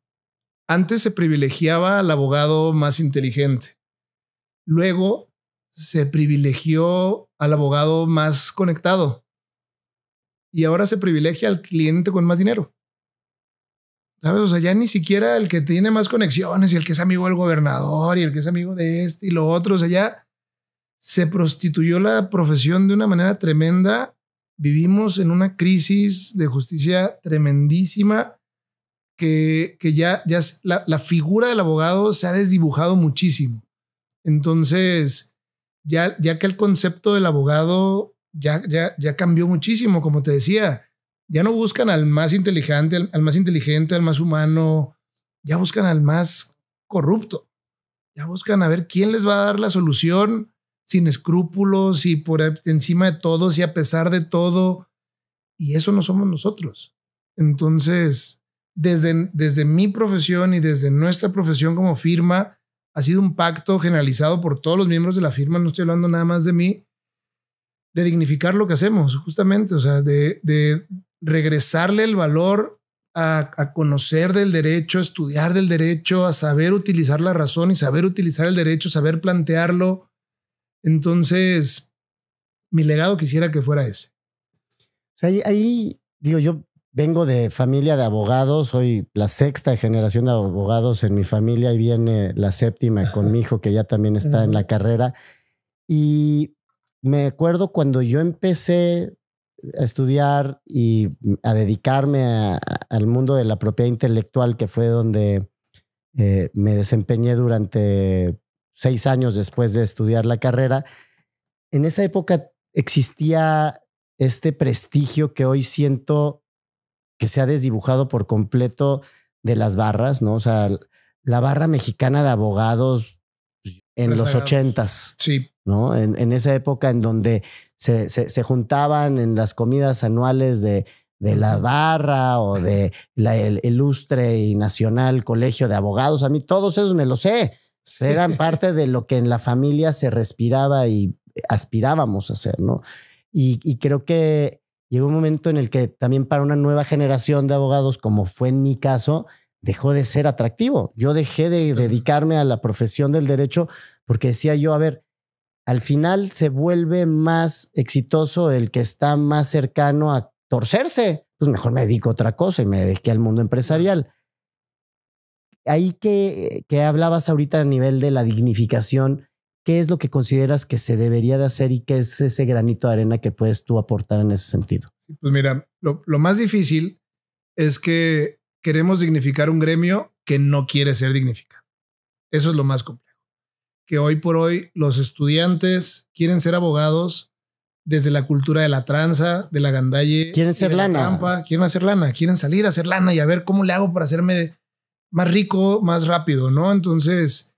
S1: antes se privilegiaba al abogado más inteligente. Luego se privilegió al abogado más conectado. Y ahora se privilegia al cliente con más dinero. ¿Sabes? O sea, ya ni siquiera el que tiene más conexiones y el que es amigo del gobernador y el que es amigo de este y lo otro. O sea, ya se prostituyó la profesión de una manera tremenda. Vivimos en una crisis de justicia tremendísima que ya la figura del abogado se ha desdibujado muchísimo. Entonces, ya que el concepto del abogado ya cambió muchísimo, como te decía. Ya no buscan al más inteligente, al más humano. Ya buscan al más corrupto. Ya buscan a ver quién les va a dar la solución sin escrúpulos y por encima de todos y a pesar de todo. Y eso no somos nosotros. Entonces, desde mi profesión y desde nuestra profesión como firma, ha sido un pacto generalizado por todos los miembros de la firma. No estoy hablando nada más de mí, de dignificar lo que hacemos, justamente. O sea, de regresarle el valor a conocer del derecho, a estudiar del derecho, a saber utilizar la razón y saber utilizar el derecho, saber plantearlo. Entonces, mi legado quisiera que fuera ese.
S3: O sea, ahí digo, yo vengo de familia de abogados, soy la 6ª generación de abogados en mi familia y viene la 7ª con mi hijo que ya también está en la carrera. Y me acuerdo cuando yo empecé a estudiar y a dedicarme al mundo de la propiedad intelectual, que fue donde me desempeñé durante 6 años después de estudiar la carrera. En esa época existía este prestigio que hoy siento que se ha desdibujado por completo de las barras, ¿no? O sea, la barra mexicana de abogados en los 80s.
S1: Sí.
S3: ¿No? En esa época en donde se juntaban en las comidas anuales de la barra o de el ilustre y nacional colegio de abogados. A mí todos esos me los sé. Eran parte de lo que en la familia se respiraba y aspirábamos a hacer, ¿no? Y creo que llegó un momento en el que también para una nueva generación de abogados, como fue en mi caso, dejó de ser atractivo. Yo dejé de dedicarme a la profesión del derecho porque decía yo, a ver, al final se vuelve más exitoso el que está más cercano a torcerse. Pues mejor me dedico a otra cosa y me dediqué al mundo empresarial. Ahí que hablabas ahorita a nivel de la dignificación, ¿qué es lo que consideras que se debería de hacer y qué es ese granito de arena que puedes tú aportar en ese sentido?
S1: Pues mira, lo más difícil es que queremos dignificar un gremio que no quiere ser dignificado. Eso es lo más complejo. Que hoy por hoy los estudiantes quieren ser abogados desde la cultura de la tranza, de la gandalle.
S3: Quieren ser lana.
S1: Trampa, quieren hacer lana, quieren salir a hacer lana y a ver cómo le hago para hacerme más rico, más rápido, ¿no? Entonces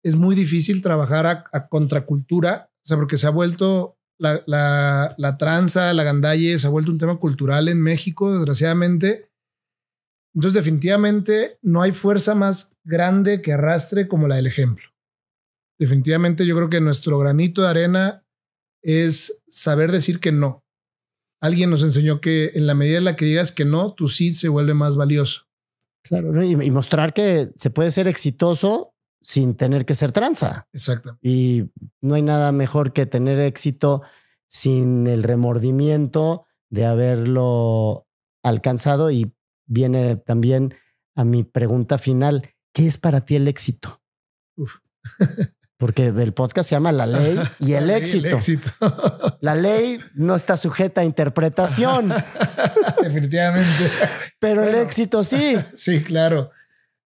S1: es muy difícil trabajar a contracultura, o sea, porque se ha vuelto la tranza, la gandalle, se ha vuelto un tema cultural en México, desgraciadamente. Entonces definitivamente no hay fuerza más grande que arrastre como la del ejemplo. Definitivamente yo creo que nuestro granito de arena es saber decir que no. Alguien nos enseñó que en la medida en la que digas que no, tu sí se vuelve más valioso.
S3: Claro, ¿no? Y mostrar que se puede ser exitoso sin tener que ser tranza.
S1: Exacto.
S3: Y no hay nada mejor que tener éxito sin el remordimiento de haberlo alcanzado. Y viene también a mi pregunta final. ¿Qué es para ti el éxito?
S1: Uf.
S3: Porque el podcast se llama La Ley y el éxito.
S1: El éxito.
S3: La ley no está sujeta a interpretación.
S1: Definitivamente.
S3: Pero bueno, el éxito sí.
S1: Sí, claro.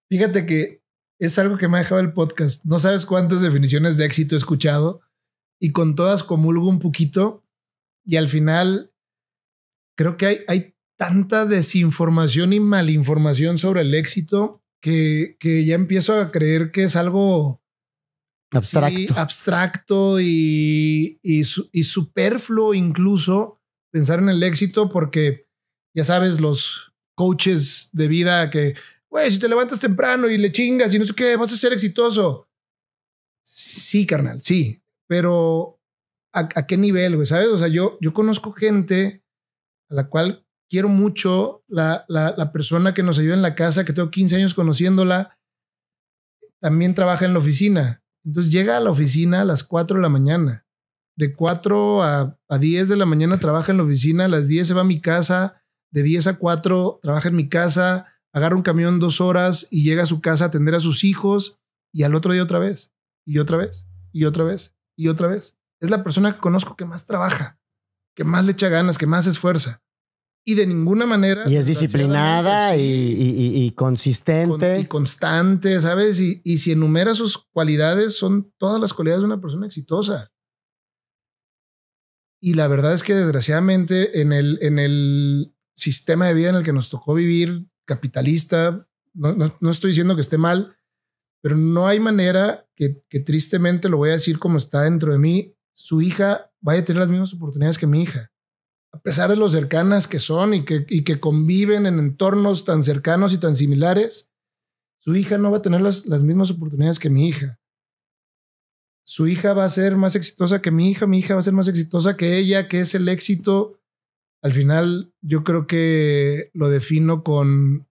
S1: Fíjate que es algo que me ha dejado el podcast. No sabes cuántas definiciones de éxito he escuchado y con todas comulgo un poquito. Y al final creo que hay tanta desinformación y malinformación sobre el éxito que ya empiezo a creer que es algo
S3: abstracto,
S1: sí, abstracto y superfluo incluso pensar en el éxito, porque ya sabes, los coaches de vida que, güey, si te levantas temprano y le chingas y no sé qué, vas a ser exitoso. Sí, carnal, sí, pero ¿a qué nivel, güey? ¿Sabes? O sea, yo conozco gente a la cual quiero mucho, la persona que nos ayuda en la casa, que tengo 15 años conociéndola, también trabaja en la oficina. Entonces llega a la oficina a las 4 de la mañana. De 4 a 10 de la mañana trabaja en la oficina. A las 10 se va a mi casa. De 10 a 4 trabaja en mi casa. Agarra un camión 2 horas y llega a su casa a atender a sus hijos. Y al otro día otra vez. Y otra vez. Y otra vez. Y otra vez. Es la persona que conozco que más trabaja. Que más le echa ganas. Que más se esfuerza. Y de ninguna manera...
S3: Y es disciplinada y consistente.
S1: Y constante, ¿sabes? Y si enumera sus cualidades, son todas las cualidades de una persona exitosa. Y la verdad es que desgraciadamente en el sistema de vida en el que nos tocó vivir, capitalista, no estoy diciendo que esté mal, pero no hay manera que tristemente, lo voy a decir como está dentro de mí, su hija vaya a tener las mismas oportunidades que mi hija. A pesar de lo cercanas que son y que conviven en entornos tan cercanos y tan similares, su hija no va a tener las mismas oportunidades que mi hija. Su hija va a ser más exitosa que mi hija va a ser más exitosa que ella, que es el éxito. Al final, yo creo que lo defino con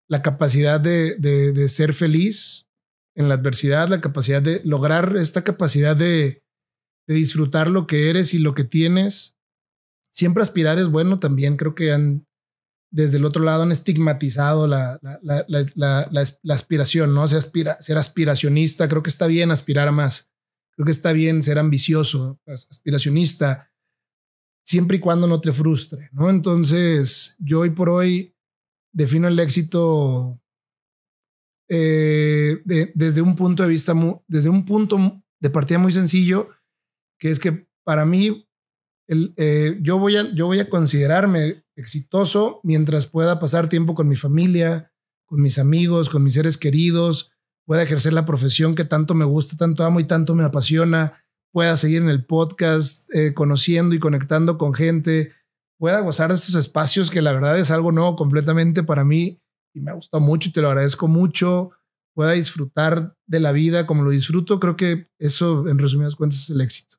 S1: la capacidad de ser feliz en la adversidad, la capacidad de lograr esta capacidad de disfrutar lo que eres y lo que tienes. Siempre aspirar es bueno también. Creo que desde el otro lado han estigmatizado la aspiración, ¿no? Ser aspiracionista. Creo que está bien aspirar a más. Creo que está bien ser ambicioso, aspiracionista, siempre y cuando no te frustre, ¿no? Entonces, yo hoy por hoy defino el éxito desde un punto de vista, desde un punto de partida muy sencillo, que es que para mí yo voy a considerarme exitoso mientras pueda pasar tiempo con mi familia, con mis amigos, con mis seres queridos, pueda ejercer la profesión que tanto me gusta, tanto amo y tanto me apasiona, pueda seguir en el podcast conociendo y conectando con gente, pueda gozar de estos espacios que la verdad es algo nuevo completamente para mí y me ha gustado mucho y te lo agradezco mucho, pueda disfrutar de la vida como lo disfruto. Creo que eso, en resumidas cuentas, es el éxito.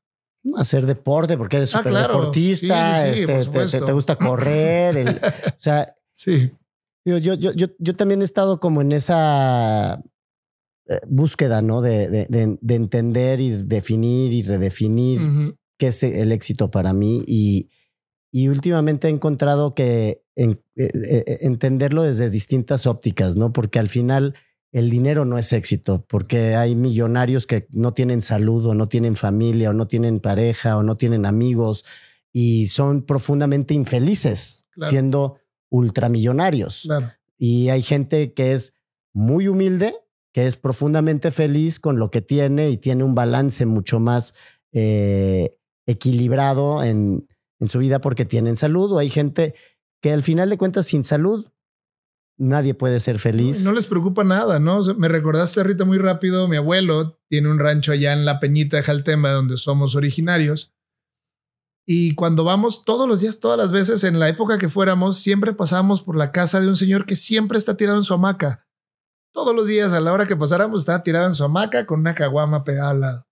S3: Hacer deporte porque eres súper deportista,
S1: sí,
S3: te gusta correr, o sea,
S1: sí.
S3: Yo también he estado como en esa búsqueda, ¿no? De entender y definir y redefinir qué es el éxito para mí y últimamente he encontrado que entenderlo desde distintas ópticas, ¿no? Porque al final el dinero no es éxito, porque hay millonarios que no tienen salud o no tienen familia o no tienen pareja o no tienen amigos y son profundamente infelices, claro, siendo ultramillonarios.
S1: Claro.
S3: Y hay gente que es muy humilde, que es profundamente feliz con lo que tiene y tiene un balance mucho más equilibrado en su vida porque tienen salud, o hay gente que al final de cuentas sin salud nadie puede ser feliz.
S1: No les preocupa nada, ¿no? O sea, me recordaste, Rita, muy rápido. Mi abuelo tiene un rancho allá en La Peñita de Jaltemba, donde somos originarios. Y cuando vamos todos los días, todas las veces, en la época que fuéramos, siempre pasamos por la casa de un señor que siempre está tirado en su hamaca. Todos los días, a la hora que pasáramos, estaba tirado en su hamaca con una caguama pegada al lado.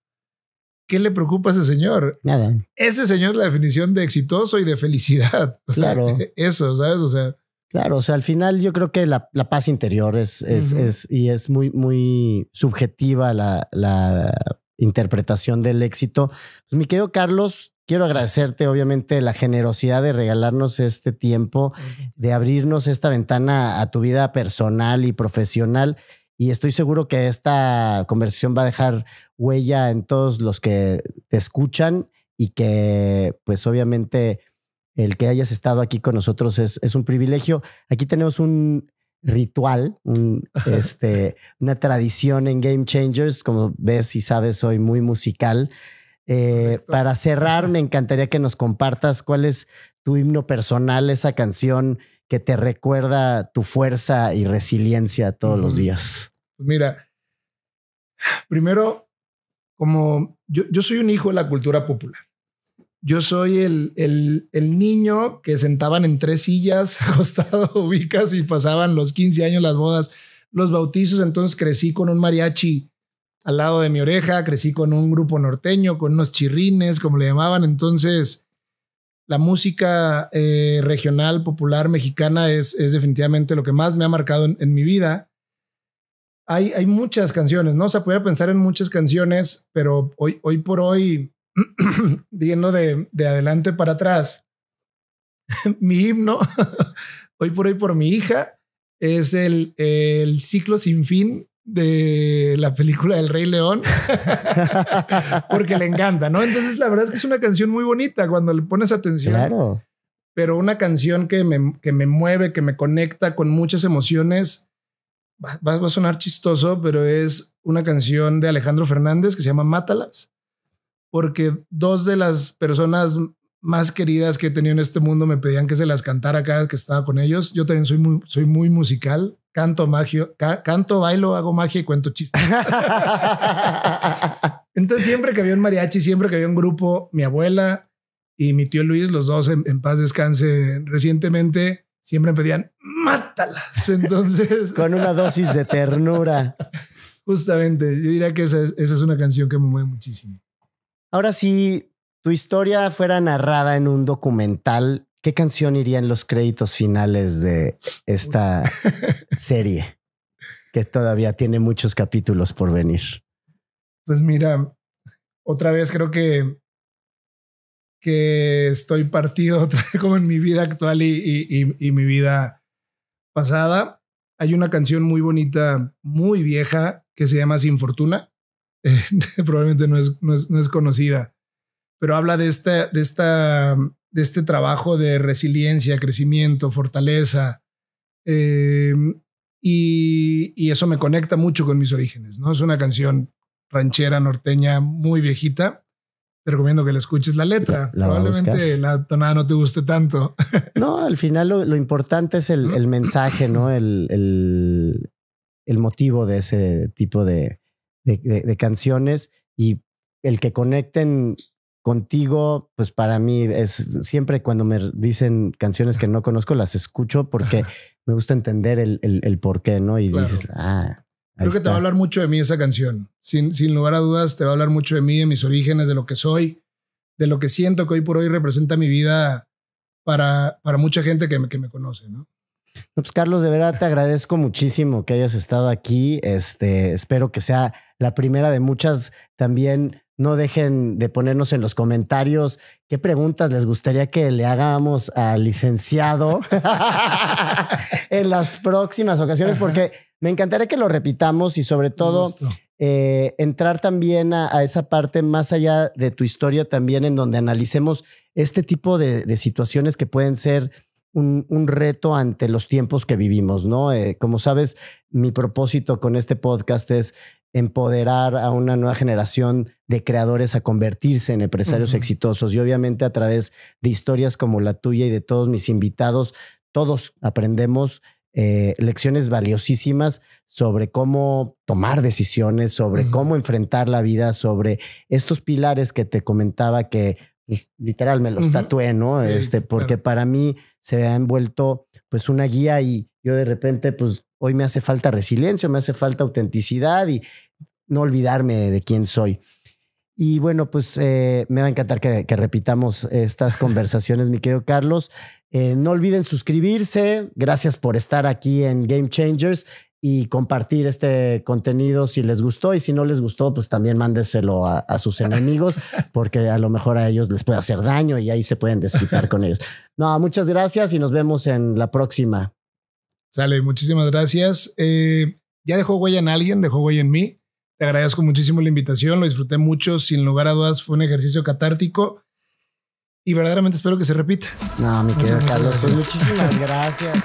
S1: ¿Qué le preocupa a ese señor?
S3: Nada.
S1: Ese señor es la definición de exitoso y de felicidad.
S3: Claro.
S1: Eso, ¿sabes? O sea,
S3: Claro, o sea, al final yo creo que la paz interior es muy, muy subjetiva la interpretación del éxito. Pues, mi querido Carlos, quiero agradecerte obviamente la generosidad de regalarnos este tiempo, de abrirnos esta ventana a tu vida personal y profesional. Y estoy seguro que esta conversación va a dejar huella en todos los que te escuchan y que pues obviamente el que hayas estado aquí con nosotros es un privilegio. Aquí tenemos un ritual, una tradición en Game Changers. Como ves y sabes, soy muy musical. Para cerrar, me encantaría que nos compartas cuál es tu himno personal, esa canción que te recuerda tu fuerza y resiliencia todos los días.
S1: Pues mira, primero, como yo soy un hijo de la cultura popular. Yo soy el niño que sentaban en 3 sillas acostado, ubicas, y pasaban los 15 años, las bodas, los bautizos. Entonces crecí con un mariachi al lado de mi oreja, crecí con un grupo norteño, con unos chirrines, como le llamaban. Entonces la música regional, popular, mexicana es definitivamente lo que más me ha marcado en mi vida. Hay muchas canciones, ¿no? O sea, podría pensar en muchas canciones, pero hoy por hoy, yendo de adelante para atrás, mi himno, hoy por mi hija, es el ciclo sin fin de la película del Rey León, porque le encanta, ¿no? Entonces la verdad es que es una canción muy bonita cuando le pones atención.
S3: Claro.
S1: Pero una canción que me mueve, que me conecta con muchas emociones. Va a sonar chistoso, pero es una canción de Alejandro Fernández que se llama Mátalas, porque 2 de las personas más queridas que he tenido en este mundo me pedían que se las cantara cada vez que estaba con ellos. Yo también soy muy musical. Canto, bailo, hago magia y cuento chistes. Entonces siempre que había un mariachi, siempre que había un grupo, mi abuela y mi tío Luis, los dos en paz descanse recientemente, siempre me pedían mátalas. Entonces
S3: con una dosis de ternura.
S1: Justamente, yo diría que esa es una canción que me mueve muchísimo.
S3: Ahora, si tu historia fuera narrada en un documental, ¿qué canción iría en los créditos finales de esta serie que todavía tiene muchos capítulos por venir?
S1: Pues mira, otra vez creo que estoy partido otra vez como en mi vida actual y mi vida pasada. Hay una canción muy bonita, muy vieja, que se llama Sin Fortuna. Probablemente no es conocida, pero habla de este trabajo de resiliencia, crecimiento, fortaleza, y eso me conecta mucho con mis orígenes, ¿no? Es una canción ranchera, norteña, muy viejita. Te recomiendo que la escuches. La letra, probablemente la tonada no te guste tanto.
S3: No, al final lo importante es el mensaje, ¿no? El motivo de ese tipo de canciones, y el que conecten contigo, pues para mí es siempre cuando me dicen canciones que no conozco, las escucho porque me gusta entender el por qué, ¿no? Y claro, dices,
S1: creo que te va a hablar mucho de mí esa canción. Sin lugar a dudas, te va a hablar mucho de mí, de mis orígenes, de lo que soy, de lo que siento que hoy por hoy representa mi vida para mucha gente que me conoce, ¿no?
S3: Pues Carlos, de verdad te agradezco muchísimo que hayas estado aquí. Espero que sea la primera de muchas. También no dejen de ponernos en los comentarios qué preguntas les gustaría que le hagamos al licenciado en las próximas ocasiones, porque me encantaría que lo repitamos y sobre todo entrar también a esa parte más allá de tu historia también, en donde analicemos este tipo de situaciones que pueden ser un reto ante los tiempos que vivimos, ¿no? Como sabes, mi propósito con este podcast es empoderar a una nueva generación de creadores a convertirse en empresarios exitosos, y obviamente a través de historias como la tuya y de todos mis invitados, todos aprendemos lecciones valiosísimas sobre cómo tomar decisiones, sobre cómo enfrentar la vida, sobre estos pilares que te comentaba que pues, literal me los tatué, ¿no? Porque claro, para mí se ha envuelto pues una guía, y yo de repente pues hoy me hace falta resiliencia, me hace falta autenticidad y no olvidarme de quién soy. Y bueno, pues me va a encantar que repitamos estas conversaciones, mi querido Carlos. No olviden suscribirse. Gracias por estar aquí en Game Changers y compartir este contenido si les gustó, y si no les gustó, pues también mándeselo a sus enemigos, porque a lo mejor a ellos les puede hacer daño y ahí se pueden desquitar con ellos. No, muchas gracias y nos vemos en la próxima.
S1: Sale, muchísimas gracias. Ya dejó huella en alguien, dejó huella en mí. Te agradezco muchísimo la invitación, lo disfruté mucho, sin lugar a dudas fue un ejercicio catártico y verdaderamente espero que se repita.
S3: No, mi querido Carlos, pues muchísimas gracias.